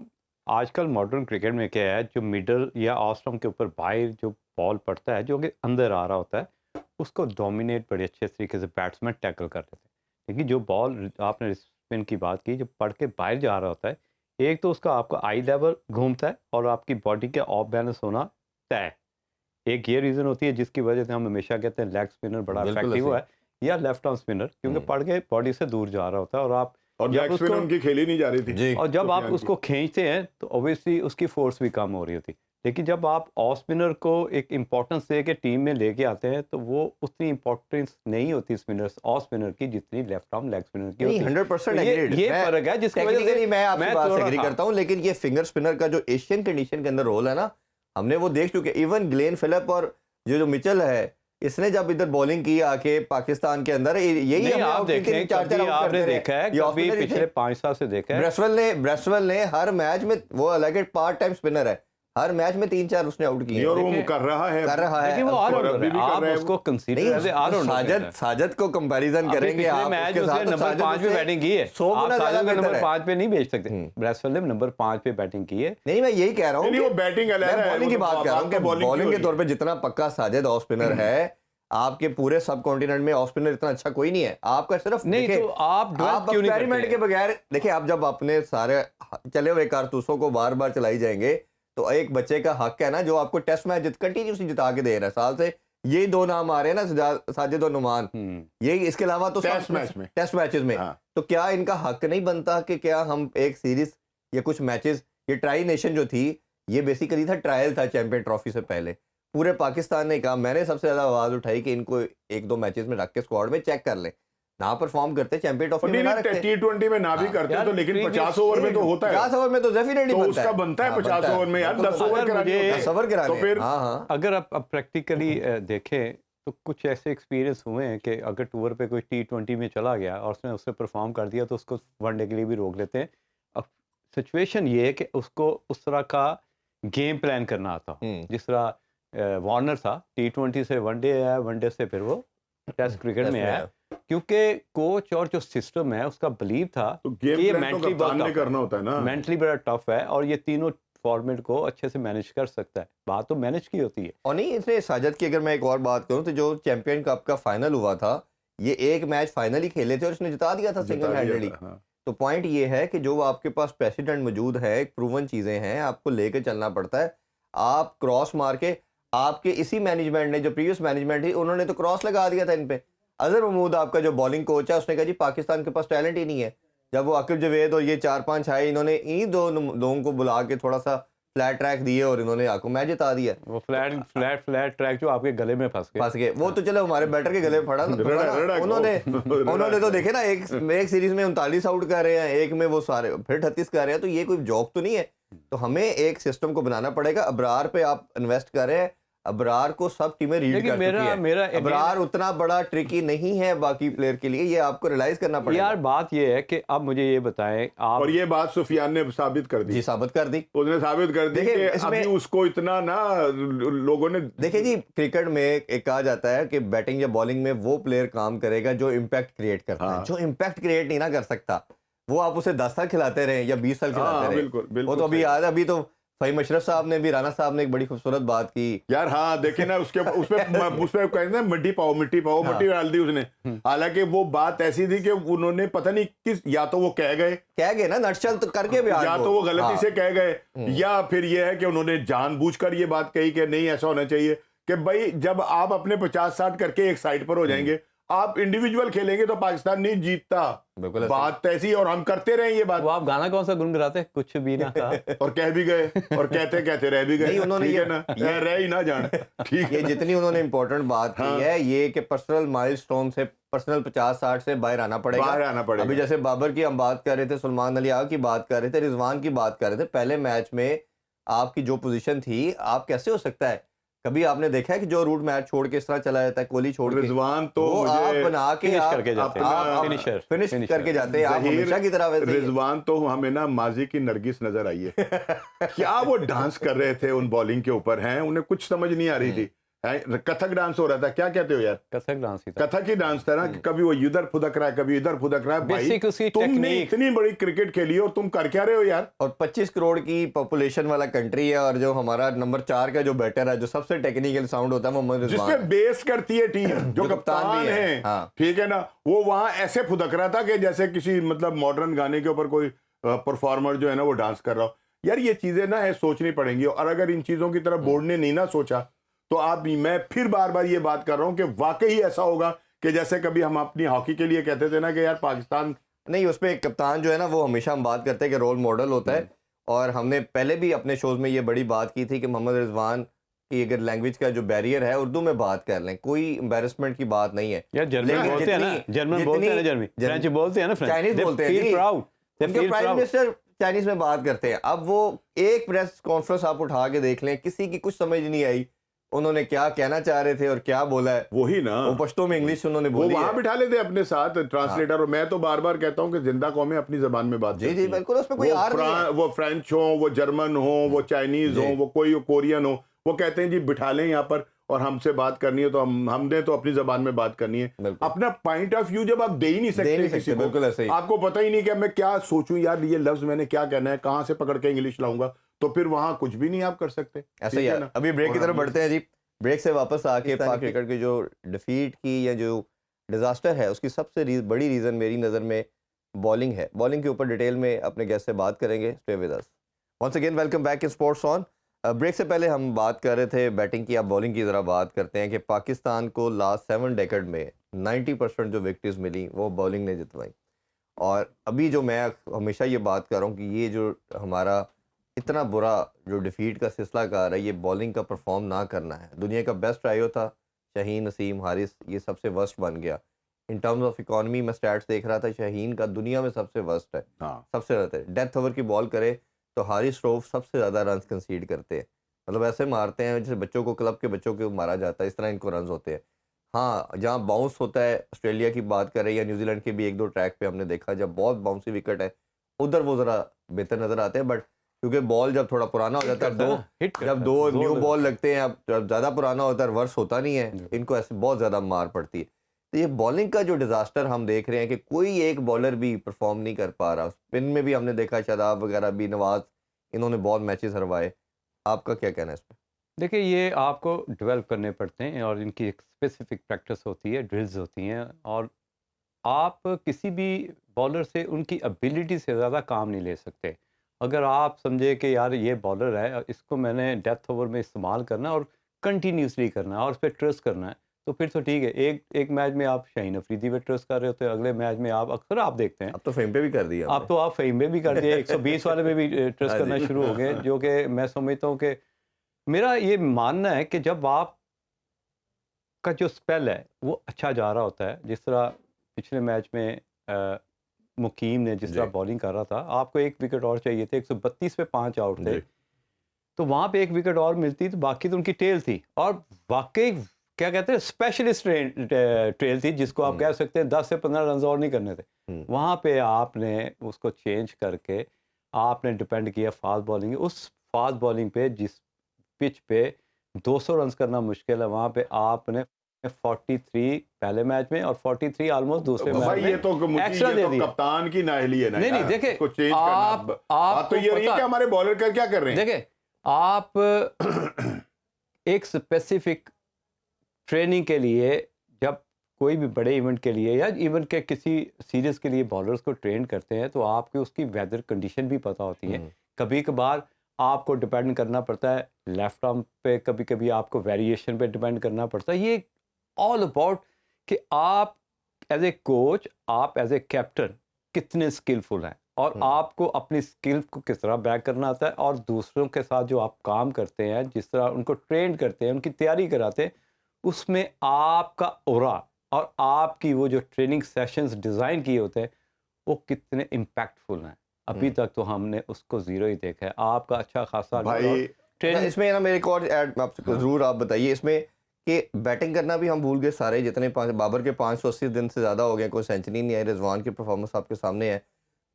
آج کل ماڈرن کرکٹ میں کیا ہے جو مڈل یا آف اسٹمپ کے اوپر باہر جو بال پڑتا ہے جو کہ اندر آ رہا ہوتا ہے اس کو ڈومینیٹ بڑے اچھے طریقے سے بیٹسمین ٹیکل کر لیتے ہیں لیکن جو بال آپ نے اسپن کی بات کی جو پڑھ کے باہر جا رہا ہوتا ہے ایک تو اس کا آپ کا آئی لیول گھومتا ہے اور آپ کی باڈی کے آف بیلنس ہونا طے ایک یہ ریزن ہوتی ہے جس کی وجہ سے ہم ہمیشہ کہتے ہیں لیگ اسپنر بڑا افیکٹو ہے یا لیفٹ آرم اسپنر کیونکہ پڑھ کے باڈی سے دور جا رہا ہوتا ہے اور آپ اور لیگ اسپن ان کی کھیلی نہیں جا رہی تھی اور جب آپ اس کو کھینچتے ہیں تو اوبیسلی اس کی فورس بھی کم ہو رہی ہوتی لیکن جب آپ آف اسپنر کو ایک امپورٹنس دے کے ٹیم میں لے کے آتے ہیں تو وہ اتنی امپورٹنس نہیں ہوتی اسپنرز آف اسپنر کی جتنی لیفٹ آرم لیگ اسپنر کی ہوتی ہے 100% ایگریڈ یہ فرق ہے جس کی وجہ سے میں آپ کی بات سے ایگری کرتا ہوں لیکن یہ فنگر اسپنر کا جو ایشین کنڈیشن کے اندر رول ہے نا ہم نے وہ دیکھ چکے ایون گلین فلپ اور جو مچل ہے اس نے جب ادھر بولنگ کی آ کے پاکستان کے اندر یہی آپ دیکھیں کبھی آپ نے دیکھا ہے کبھی پچھلے 5 سال سے دیکھا ہے بریسویل نے ہر میچ میں وہ الگ پارٹ ٹائم اسپنر ہے ہر میچ میں 3-4 اس نے آؤٹ کیے اور وہ کر رہا ہے لیکن وہ آپ اس کو consider as a all rounder Sajid کو کمپیریزن کریں گے آپ اس کے ساتھ نمبر 5 پہ بیٹنگ کی ہے آپ ساجد کو نمبر 5 پہ نہیں بھیج سکتے بریسویل نے نمبر 5 پہ بیٹنگ کی ہے نہیں میں یہی کہہ رہا ہوں وہ بیٹنگ میں بولنگ کی بات کر رہا ہوں کہ بولنگ کے طور پہ جتنا پکا ساجد آف اسپنر ہے آپ کے پورے سب کانٹیننٹ میں آف اسپنر اتنا اچھا کوئی نہیں ہے آپ کا صرف نہیں تو آپ ایکسپیریمنٹ کے بغیر دیکھیں آپ جب اپنے سارے چلے ہوئے کارتوسوں کو بار بار چلائی جائیں گے تو ایک بچے کا حق ہے نا جو آپ کو ٹیسٹ میچ کنٹینیوسلی جتا کے دے رہا ہے سال سے یہی 2 نام آ رہے ہیں نا ساجد اور نعمان یہی اس کے علاوہ تو ٹیسٹ میچز میں تو کیا ان کا حق نہیں بنتا کہ کیا ہم ایک سیریز یا کچھ میچز یہ ٹرائی نیشن جو تھی یہ بیسیکلی تھا ٹرائل تھا چیمپئن ٹرافی سے پہلے پورے پاکستان نے کہا میں نے سب سے زیادہ آواز اٹھائی کہ ان کو 1-2 میچز میں رکھ کے اسکواڈ میں چیک کر لیں نہ پرفارم کرتے چیمپئن ٹرافی میں نہ رکھتے T20 میں نہ بھی کرتے تو لیکن 50 اوور میں تو ہوتا ہے 50 اوور میں تو ڈیفینیٹلی تو اس کا بنتا ہے 50 اوور میں یار 10 اوور کرانے تو پھر اگر آپ پریکٹیکلی دیکھیں تو کچھ ایسے ایکسپیرینس ہوئے ہیں کہ اگر ٹور پہ کوئی T20 میں چلا گیا اور اس نے اس سے پرفارم کر دیا تو اس کو 1 ڈے کے لیے بھی روک لیتے ہیں اب سچویشن یہ ہے کہ اس کو اس طرح کا گیم پلان کرنا آتا جس طرح وارنر تھا, T20 سے ون ڈے آیا, ون ڈے سے پھر وہ ٹیسٹ کرکٹ میں آیا, کیونکہ کوچ اور جو سسٹم ہے اس کا بلیو تھا تو کہ گیم یہ پلان تو مینٹلی کپتان نے بہت کرنا ہوتا ہے نا, مینٹلی بڑا ٹف ہے اور یہ تینوں فارمیٹ کو اچھے سے مینیج کر سکتا ہے. بات تو مینیج کی ہوتی ہے. اور نہیں اس نے ساجد کی اگر میں ایک اور بات کروں تو جو چیمپئن کپ کا فائنل ہوا تھا یہ ایک میچ فائنل ہی کھیلے تھے اور اس نے جتا دیا تھا سنگل ہینڈلی. تو پوائنٹ یہ ہے کہ جو آپ کے پاس پریسیڈنٹ موجود ہے, ایک پروون چیزیں ہیں, آپ کو لے کے چلنا پڑتا ہے. آپ کراس مار کے, آپ کے اسی مینجمنٹ نے جو پریویس مینجمنٹ تھی انہوں نے تو کراس لگا دیا تھا ان پہ. اظہر محمود آپ کا جو بالنگ کوچ ہے اس نے کہا جی پاکستان کے پاس ٹیلنٹ ہی نہیں ہے. جب وہ عاقب جاوید اور یہ 4-5 آئے, انہوں نے انہی دو لوگوں کو بلا کے تھوڑا سا فلیٹ ٹریک دیے اور انہوں نے آپ کو میچ جتا دیا. وہ فلیٹ ٹریک جو آپ کے گلے میں پھنس گئے وہ تو چلو ہمارے بیٹر کے گلے میں پڑا نا. انہوں نے تو دیکھے نا ایک سیریز میں 39 آؤٹ کر رہے ہیں, ایک میں وہ سارے پھر 38 کر رہے ہیں. تو یہ کوئی جوک تو نہیں ہے. تو ہمیں ایک سسٹم کو بنانا پڑے گا. ابرار پہ آپ انویسٹ کر رہے ہیں, ابرار کو سب ٹیمیں ریڈ کر چکی ہیں. ابرار اتنا بڑا ٹرکی نہیں ہے باقی پلیئر کے لیے, یہ آپ کو ریلائز کرنا پڑے گا. یار بات یہ ہے کہ اب مجھے یہ بتائیں آپ, اور یہ بات سفیان نے ثابت کر دی. جی ثابت کر دی, اس نے ثابت کر دی کہ ابھی اس کو اتنا نا لوگوں نے دیکھیں جی کرکٹ میں ایک کہا جاتا ہے کہ بیٹنگ یا بالنگ میں وہ پلیئر کام کرے گا جو امپیکٹ کریٹ کرتا ہے. جو امپیکٹ کریٹ نہیں نہ کر سکتا وہ آپ اسے 10 سال کھلاتے رہے یا 20 سال کھلاتے رہے. وہ تو ابھی یاد ہے, ابھی تو فہیم اشرف صاحب نے بھی, رانا صاحب نے ایک بڑی خوبصورت بات کی یار. ہاں دیکھیں نا اس پہ کہتے ہیں مٹی پاؤ مٹی ڈال دی اس نے. حالانکہ وہ بات ایسی تھی کہ انہوں نے پتہ نہیں کس, یا تو وہ کہہ گئے نا نٹشل کر کے بھی, یا تو وہ غلطی سے کہہ گئے, یا پھر یہ ہے کہ انہوں نے جان بوجھ کر یہ بات کہی کہ نہیں ایسا ہونا چاہیے کہ بھائی جب آپ اپنے 50-60 کر کے ایک سائڈ پر ہو جائیں گے, آپ انڈیویجول کھیلیں گے تو پاکستان نہیں جیتتا. بات ایسی, اور ہم کرتے رہے یہ بات. وہ آپ گانا کون سا گنگناتے, کچھ بھی نہ کہا اور کہہ بھی گئے, اور کہتے رہ بھی گئے. انہوں نے رہ ہی نہ جان. ٹھیک ہے, یہ جتنی انہوں نے امپورٹنٹ بات کی ہے یہ کہ پرسنل مائل سٹون سے, پرسنل 50-60 سے باہر آنا پڑے گا. ابھی جیسے بابر کی ہم بات کر رہے تھے, سلمان علی کی بات کر رہے تھے, رضوان کی بات کر رہے تھے. پہلے میچ میں آپ کی جو پوزیشن تھی, آپ کیسے ہو سکتا ہے, کبھی آپ نے دیکھا ہے کہ جو روٹ میچ چھوڑ کے اس طرح چلا جاتا ہے, کوہلی چھوڑ کے, رضوان تو آپ بنا کے فنش کر کے جاتے ہیں آپ ہمیشہ کی طرح. رضوان تو ہمیں نا ماضی کی نرگس نظر آئی ہے. کیا وہ ڈانس کر رہے تھے ان بالنگ کے اوپر, ہیں انہیں کچھ سمجھ نہیں آ رہی تھی. کتھک ڈانس ہو رہا تھا, کیا کہتے ہو یار, کتھک ہی ڈانس تھا نا, کبھی وہ ادھر پھدک رہا ہے کبھی ادھر پھدک رہا ہے. بھائی تم نے اتنی بڑی کرکٹ کھیلی اور تم کر کیا رہے ہو یار. اور 25 کروڑ کی پاپولیشن والا کنٹری ہے, اور جو ہمارا نمبر 4 کا جو بیٹر ہے, جو سب سے ٹیکنیکل ساؤنڈ ہوتا ہے محمد رضوان, جس پہ بیس کرتی ہے ٹیم, جو کپتان ہے, ٹھیک ہے نا, وہ وہاں ایسے پھدک رہا تھا کہ جیسے کسی مطلب ماڈرن گانے کے اوپر کوئی پرفارمر جو ہے نا وہ ڈانس کر رہا ہو. یار یہ چیزیں نا سوچنی پڑیں گی, اور اگر ان چیزوں کی طرف بورڈ نے نہیں نہ سوچا تو آپ, میں پھر بار بار یہ بات کر رہا ہوں کہ واقعی ایسا ہوگا کہ جیسے کبھی ہم اپنی ہاکی کے لیے کہتے تھے نا کہ یار پاکستان نہیں, اس پہ ایک کپتان جو ہے نا وہ ہمیشہ ہم بات کرتے ہیں کہ رول ماڈل ہوتا ہے. اور ہم نے پہلے بھی اپنے شوز میں یہ بڑی بات کی تھی کہ محمد رضوان کی اگر لینگویج کا جو بیریئر ہے, اردو میں بات کر لیں, کوئی امبیرسمنٹ کی بات نہیں ہے. یار جرمن بولتے ہیں نا, جرمن بولتے ہیں نا, جرمن فرینچ بولتے ہیں نا, چائنیز بولتے ہیں, ان کے پرائم منسٹر چائنیز میں بات کرتے ہیں. اب وہ ایک پریس کانفرنس آپ اٹھا کے دیکھ لیں, کسی کی کچھ سمجھ نہیں آئی انہوں نے کیا کہنا چاہ رہے تھے اور کیا بولا ہے. وہی نا, وہ پشتو میں انگلش انہوں نے بولی, وہ وہاں بٹھا لیتے اپنے ساتھ ٹرانسلیٹر. اور میں تو بار بار کہتا ہوں کہ زندہ قومیں اپنی زبان میں بات جی بالکل, اس میں کوئی آر نہیں ہے. وہ فرینچ ہوں, وہ جرمن ہوں, وہ چائنیز ہوں, وہ کوئی کورین ہو, وہ کہتے ہیں جی بٹھا لیں یہاں پر, اور ہم سے بات کرنی ہے تو ہم نے تو اپنی زبان میں بات کرنی ہے. اپنا پوائنٹ آف ویو جب آپ دے ہی نہیں سکتے کسی کو, بالکل ایسے ہی, آپ کو پتہ ہی نہیں کہ میں کیا سوچوں یار, یہ لفظ میں نے کیا کہنا ہے, کہاں سے پکڑ کے انگلش لاؤں گا, تو پھر وہاں کچھ بھی نہیں آپ کر سکتے. ایسا ہی ہے. ابھی بریک کی طرف بڑھتے ہیں جی. بریک سے واپس آ کے پاک کرکٹ کی جو ڈیفیٹ کی یا جو ڈیزاسٹر ہے اس کی سب سے بڑی ریزن میری نظر میں بالنگ ہے. بالنگ کے اوپر ڈیٹیل میں اپنے گیسٹ سے بات کریں گے. Stay with us. Once again welcome back in sports on. Break سے پہلے ہم بات کر رہے تھے بیٹنگ کی, اب بالنگ کی ذرا بات کرتے ہیں کہ پاکستان کو لاسٹ 7 ڈیکڈ میں 90% جو وکٹریز ملی وہ بالنگ نے جتوائی. اور ابھی جو میں ہمیشہ یہ بات کر رہا ہوں کہ یہ جو ہمارا اتنا برا جو ڈیفیٹ کا سلسلہ کار ہے, یہ بالنگ کا پرفارم نہ کرنا ہے. دنیا کا بیسٹ ٹرائیو تھا, شاہین, نسیم, حارث, یہ سب سے ورسٹ بن گیا. ان ٹرمز آف اکانومی میں سٹیٹس دیکھ رہا تھا, شاہین کا دنیا میں سب سے ورسٹ ہے, سب سے زیادہ. ڈیتھ اوور کی بال کرے تو حارث روف سب سے زیادہ رنز کنسیڈ کرتے ہیں, مطلب ایسے مارتے ہیں جیسے بچوں کو, کلب کے بچوں کو مارا جاتا ہے, اس طرح ان کو رنز ہوتے ہیں. ہاں جہاں باؤنس ہوتا ہے, آسٹریلیا کی بات کریں یا نیوزی لینڈ کے بھی 1-2 ٹریک پہ ہم نے دیکھا جب بہت باؤنسی وکٹ ہے, ادھر وہ ذرا بہتر نظر آتے ہیں. بٹ کیونکہ بال جب تھوڑا پرانا ہو جاتا ہے جب دو نیو بال لگتے ہیں اب جب زیادہ پرانا ہوتا ہے ریورس ہوتا نہیں ہے, ان کو ایسے بہت زیادہ مار پڑتی ہے. تو یہ بالنگ کا جو ڈیزاسٹر ہم دیکھ رہے ہیں کہ کوئی ایک بالر بھی پرفارم نہیں کر پا رہا. اسپن میں بھی ہم نے دیکھا شاداب وغیرہ بھی, نواز, انہوں نے بہت میچز ہروائے. آپ کا کیا کہنا ہے اس پہ؟ دیکھیں یہ آپ کو ڈیولپ کرنے پڑتے ہیں اور ان کی ایک اسپیسیفک پریکٹس ہوتی ہے, ڈرلز ہوتی ہیں, اور آپ کسی بھی بالر سے ان کی ابیلٹی سے زیادہ کام نہیں لے سکتے. اگر آپ سمجھے کہ یار یہ بالر ہے, اس کو میں نے ڈیتھ اوور میں استعمال کرنا ہے اور کنٹینیوسلی کرنا ہے اور اس پہ ٹرسٹ کرنا ہے, تو پھر تو ٹھیک ہے. ایک میچ میں آپ شاہین افریدی پہ ٹرسٹ کر رہے ہوتے ہیں, اگلے میچ میں آپ اکثر آپ دیکھتے ہیں اب تو فہیم پہ بھی کر دیا, آپ تو آپ فہیم میں بھی کر دیا, 120 والے میں بھی ٹرسٹ کرنا شروع ہو گئے, جو کہ میں سمجھتا ہوں کہ میرا یہ ماننا ہے کہ جب آپ کا جو اسپیل ہے وہ اچھا جا رہا ہوتا ہے, جس طرح پچھلے میچ میں مقیم نے جس طرح بالنگ کر رہا تھا, آپ کو ایک وکٹ اور چاہیے تھے, 132 پہ 5 آؤٹ تھے, تو وہاں پہ ایک وکٹ اور ملتی تو باقی تو ان کی ٹیل تھی, اور واقعی کیا کہتے ہیں اسپیشلسٹ ٹریل تھی, جس کو آپ کہہ سکتے ہیں 10 سے 15 رنز اور نہیں کرنے تھے. وہاں پہ آپ نے اس کو چینج کر کے آپ نے ڈپینڈ کیا فاسٹ بالنگ. اس فاسٹ بالنگ پہ جس پچ پہ 200 رنز کرنا مشکل ہے, وہاں پہ آپ نے 43 پہلے میچ میں اور 43 آلموسٹ دوسرے میچ میں یہ تو ایکسٹرا دے دیا. کپتان کی نااہلی ہے نا. نہیں دیکھیں کو چینج کرنا آپ تو یہ نہیں کہ ہمارے بالر کا کیا کر رہے ہیں. دیکھیں آپ ایک اسپیسیفک ٹریننگ کے لیے جب کوئی بھی بڑے ایونٹ کے لیے یا ایون کہ کسی سیریز کے لیے بالرز کو ٹرین کرتے ہیں تو آپ کو اس کی ویدر کنڈیشن بھی پتہ ہوتی ہے. کبھی کبھار آپ کو ڈپینڈ کرنا پڑتا ہے لیفٹ آرم پہ, کبھی کبھی آپ کو ویریشن پہ ڈپینڈ کرنا پڑتا ہے. یہ آل اباؤٹ کہ آپ ایز اے کوچ, آپ ایز اے کیپٹن کتنے اسکلفل ہیں, اور آپ کو اپنی اسکل کو کس طرح بیک کرنا آتا ہے, اور دوسروں کے ساتھ جو آپ کام کرتے ہیں, جس طرح ان کو ٹرین کرتے ہیں, ان کی تیاری کراتے ہیں, اس میں آپ کا اورا اور آپ کی وہ جو ٹریننگ سیشنز ڈیزائن کیے ہوتے ہیں وہ کتنے امپیکٹفل ہیں. ابھی تک تو ہم نے اس کو زیرو ہی دیکھا ہے. آپ کا اچھا خاصا اس میں نا میرے ایک اور ایڈ آپ سے ضرور آپ بتائیے اس میں کہ بیٹنگ کرنا بھی ہم بھول گئے سارے, جتنے بابر کے 580 دن سے زیادہ ہو گئے, کوئی سینچری نہیں آئی, رضوان کی پرفارمنس آپ کے سامنے ہے.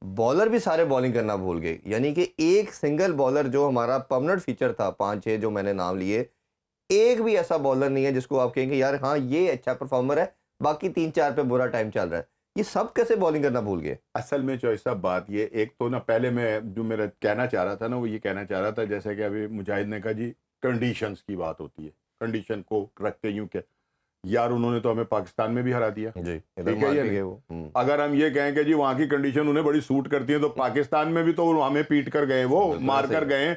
بالر بھی سارے بالنگ کرنا بھول گئے, یعنی کہ ایک سنگل بالر جو ہمارا پرماننٹ فیچر تھا 5-6 جو میں نے نام لیے, ایک بھی ایسا بالر نہیں ہے جس کو آپ کہیں گے یار ہاں یہ اچھا پرفارمر ہے, باقی 3-4 پہ برا ٹائم چل رہا ہے. یہ سب کیسے بالنگ کرنا بھول گئے؟ اصل میں چوائس صاحب بات یہ ایک تو نا, پہلے میں جو میرا کہنا چاہ رہا تھا نا وہ یہ کہنا چاہ رہا تھا, جیسے کہ ابھی مجاہد نے کہا جی کنڈیشنز کی بات ہوتی ہے, کنڈیشن کو رکھتے یوں کہ یار انہوں نے تو ہمیں پاکستان میں بھی ہرا دیا. اگر ہم یہ کہیں کہ جی وہاں کی کنڈیشن انہیں بڑی سوٹ کرتی ہے تو پاکستان میں بھی تو ہمیں پیٹ کر گئے, وہ مار کر گئے.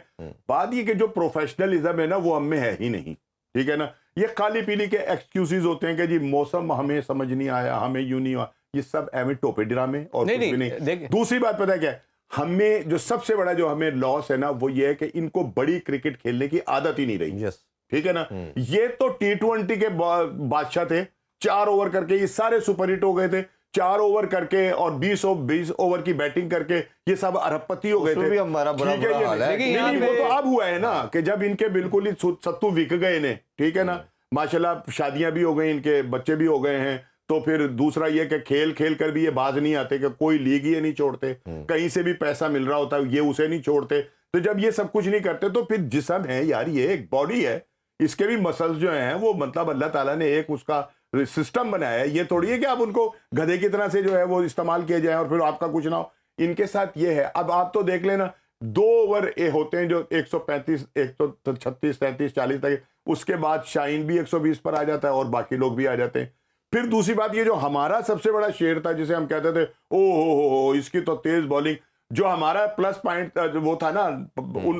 بات یہ کہ جو پروفیشنلزم ہے نا وہ ہم میں ہے ہی نہیں, ٹھیک ہے نا. یہ خالی پیلی کے ایکسکیوزز ہوتے ہیں کہ جی موسم ہمیں سمجھ نہیں آیا, ہمیں یوں نہیں ہوا, یہ سب ایویں ٹوپے ڈرامے اور کچھ بھی نہیں. دوسری بات پتہ ہے کیا, ہمیں جو سب سے بڑا جو ہمیں لاس ہے نا وہ یہ ہے کہ ان کو بڑی کرکٹ کھیلنے کی عادت ہی نہیں رہی. ٹھیک ہے نا. یہ تو T20 کے بادشاہ تھے, 4 اوور کر کے یہ سارے سپر ہٹ ہو گئے تھے, 4 اوور کر کے اور 20 اوور کی بیٹنگ کر کے یہ سب ارب پتی ہو گئے تھے. نہیں وہ تو اب ہوا ہے نا کہ جب ان کے بالکل ہی ستو وک گئے نے, ٹھیک ہے نا, ماشاءاللہ شادیاں بھی ہو گئی, ان کے بچے بھی ہو گئے ہیں, تو پھر دوسرا یہ کہ کھیل کھیل کر بھی یہ باز نہیں آتے کہ کوئی لیگ یہ نہیں چھوڑتے, کہیں سے بھی پیسہ مل رہا ہوتا ہے یہ اسے نہیں چھوڑتے. تو جب یہ سب کچھ نہیں کرتے تو پھر جسم ہے یار, یہ ایک باڈی ہے, اس کے بھی مسلز جو ہیں وہ مطلب اللہ تعالیٰ نے ایک اس کا سسٹم بنایا ہے. یہ تھوڑی ہے کہ آپ ان کو گدھے کی طرح سے جو ہے وہ استعمال کیے جائیں اور پھر آپ کا کچھ نہ ہو. ان کے ساتھ یہ ہے. اب آپ تو دیکھ لینا 2 اوور ہوتے ہیں جو 135 136 33 40 تک, اس کے بعد شاہین بھی 120 پر آ جاتا ہے اور باقی لوگ بھی آ جاتے ہیں. پھر دوسری بات یہ جو ہمارا سب سے بڑا شیر تھا جسے ہم کہتے تھے او ہو اس کی تو تیز بالنگ, جو ہمارا پلس پوائنٹ وہ تھا نا,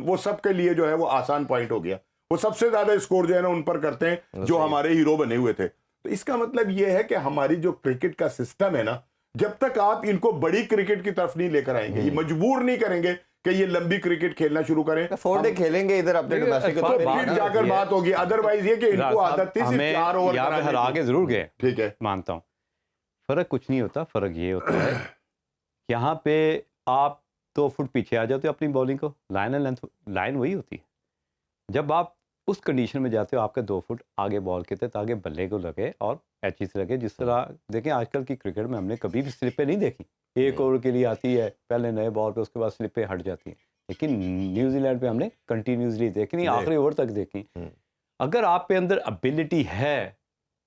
وہ سب کے لیے جو ہے وہ آسان پوائنٹ ہو گیا. وہ سب سے زیادہ اسکور جو ہے نا ان پر کرتے ہیں جو ہمارے ہیرو بنے ہوئے تھے. تو اس کا مطلب یہ ہے کہ ہماری جو کرکٹ کا سسٹم ہے نا, جب تک آپ ان کو بڑی کرکٹ کی طرف نہیں لے کر آئیں گے, یہ مجبور نہیں کریں گے کہ یہ لمبی کرکٹ کھیلنا شروع کریں, 4 ڈے کھیلیں گے ادھر اپنے ڈومیسٹک تو پھر جا کر بات ہوگی. ادروائز یہ کہ ان کو عادت تھی صرف 4 اوور ہر آگے ضرور گئے, ٹھیک ہے, مانتا ہوں. فرق کچھ نہیں ہوتا, فرق یہ ہوتا ہے یہاں پہ آپ 2 فٹ پیچھے آ جاتے ہو اپنی بالنگ کو, لائن اینڈ لینتھ لائن وہی ہوتی ہے. جب آپ اس کنڈیشن میں جاتے ہو آپ کے 2 فٹ آگے بال کے تھے تاکہ بلے کو لگے اور ایچز لگے. جس طرح دیکھیں آج کل کی کرکٹ میں ہم نے کبھی بھی سلپیں نہیں دیکھی. 1 اوور کے لیے آتی ہے پہلے نئے بال پہ, اس کے بعد سلپیں ہٹ جاتی ہیں. لیکن نیوزی لینڈ پہ ہم نے کنٹینیوسلی دیکھی، آخری اوور تک دیکھی. اگر آپ پہ اندر ابیلٹی ہے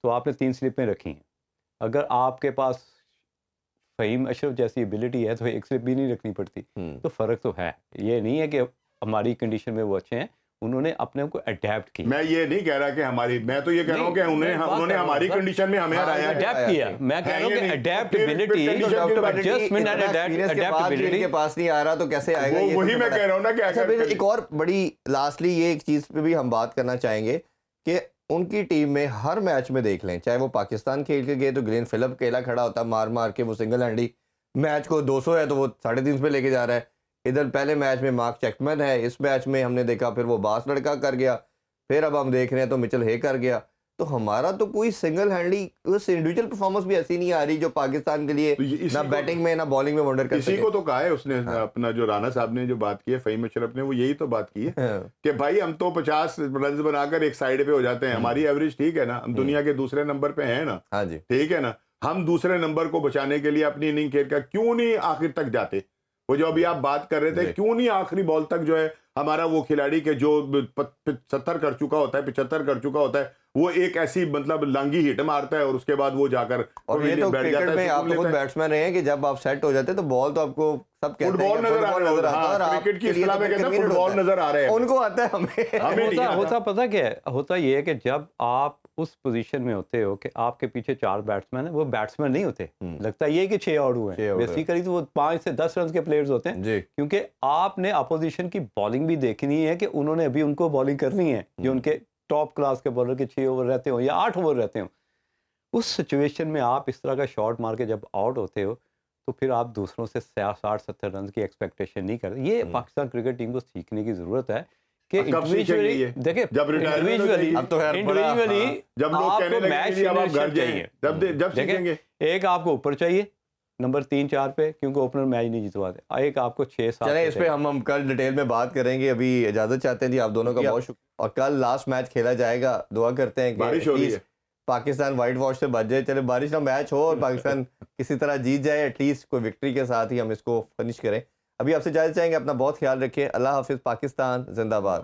تو آپ نے 3 سلپیں رکھی ہیں. اگر آپ کے پاس فہیم اشرف جیسی ابیلٹی ہے تو 1 سلپ بھی نہیں رکھنی پڑتی. تو فرق تو ہے، یہ نہیں ہے کہ ہماری کنڈیشن میں وہ اچھے ہیں، انہوں نے اپنے کو اڈیپٹ کیا. میں یہ نہیں کہہ رہا کہ ہماری، میں تو یہ کہہ رہا ہوں کہ انہوں نے ہماری کنڈیشن میں ہمیں ہرایا ہے. اڈیپٹ کیا. میں کہہ رہا ہوں کہ اڈیپٹیبلٹی، ایڈجسٹمنٹ اینڈ ایڈیپٹیبلٹی کے پاس نہیں آ رہا تو کیسے آئے گا؟ وہی میں کہہ رہا ہوں نا کہ ایک اور بڑی لاسٹلی یہ ایک چیز پہ بھی ہم بات کرنا چاہیں گے کہ ان کی ٹیم میں ہر میچ میں دیکھ لیں، چاہے وہ پاکستان کھیل کے گئے تو گلین فلپ اکیلا کھڑا ہوتا ہے مار مار کے، وہ سنگل ہینڈی میچ کو 200 ہے تو وہ 350 پہ لے کے جا رہا ہے. ادھر پہلے میچ میں مارک چیکمن ہے، اس میچ میں ہم نے دیکھا پھر وہ باس لڑکا کر گیا، پھر اب ہم دیکھ رہے ہیں تو مچل ہے کر گیا. تو ہمارا تو کوئی سنگل ہینڈی انڈیویجول پرفارمنس بھی ایسی نہیں آ رہی جو پاکستان کے لیے نہ بیٹنگ میں نہ بالنگ میں ونڈر کر سکے. اسی کو تو کہا ہے اس نے اپنا، جو رانا صاحب نے جو بات کی ہے، فہیم اشرف نے، وہ یہی تو بات کی ہے کہ بھائی ہم تو 50 رنز بنا کر ایک سائیڈ پہ ہو جاتے ہیں، ہماری ایوریج ٹھیک ہے نا، ہم دنیا کے دوسرے نمبر پہ ہیں نا. ہاں جی ٹھیک ہے نا، ہم دوسرے نمبر کو بچانے کے لیے اپنی اننگ کھیل کر کیوں نہیں آخر تک جاتے؟ وہ جو ابھی آپ بات کر رہے تھے، کیوں نہیں آخری بال تک جو ہے ہمارا وہ کھلاڑی کے جو 70 کر چکا ہوتا ہے، 75 کر چکا ہوتا ہے، وہ ایک ایسی مطلب لانگی ہٹ مارتا ہے اور اس کے بعد وہ جا کر اور یہ تو کرکٹ میں آپ خود بیٹسمین رہے ہیں کہ جب آپ سیٹ ہو جاتے تو بال تو آپ کو سب کہتے ہیں فٹ بال نظر آ رہا ہے، کرکٹ کی اصطلاح میں کہتے ہیں فٹ بال نظر آ رہے ہیں، ان کو آتا ہے، ہمیں ہوتا پتہ کیا ہے؟ ہوتا یہ ہے کہ جب آپ اس پوزیشن میں ہوتے ہو کہ آپ کے پیچھے 4 بیٹسمین ہیں، وہ بیٹسمین نہیں ہوتے، لگتا یہ کہ 6 آؤٹ ہوئے ہیں، بیسیکلی تو وہ 5 سے 10 رنز کے پلیئرز ہوتے ہیں، کیونکہ آپ نے اپوزیشن کی بالنگ بھی دیکھنی ہے کہ انہوں نے ابھی ان کو بالنگ کرنی ہے جو ان کے ٹاپ کلاس کے بالر کے 6 اوور رہتے ہوں یا 8 اوور رہتے ہوں. اس سچویشن میں آپ اس طرح کا شاٹ مار کے جب آؤٹ ہوتے ہو تو پھر آپ دوسروں سے 60-70 رنز کی ایکسپیکٹیشن نہیں کرتے. یہ پاکستان کرکٹ ٹیم کو سیکھنے کی ضرورت ہے کہ انڈیویجولی دیکھیں، انڈیویجولی جب لوگ کہنے لگے اب آپ گھر جائیں، جب سیکھیں گے. ایک آپ کو اوپر چاہیے نمبر 3-4 پہ، کیونکہ اوپنر میچ نہیں جتواتے. ایک آپ کو 6-7. چلیں اس پہ ہم کل ڈیٹیل میں بات کریں گے، ابھی اجازت چاہتے ہیں جی آپ دونوں کا بہت شکریہ. اور کل لاسٹ میچ کھیلا جائے گا، دعا کرتے ہیں کہ پاکستان وائٹ واش سے بچ جائے. چلے بارش کا میچ ہو اور پاکستان کسی طرح جیت جائے، ایٹ لیسٹ کوئی وکٹری کے ساتھ ہی ہم اس کو فنش کریں. ابھی آپ سے اجازت چاہیں گے، اپنا بہت خیال رکھیں. اللہ حافظ. پاکستان زندہ باد.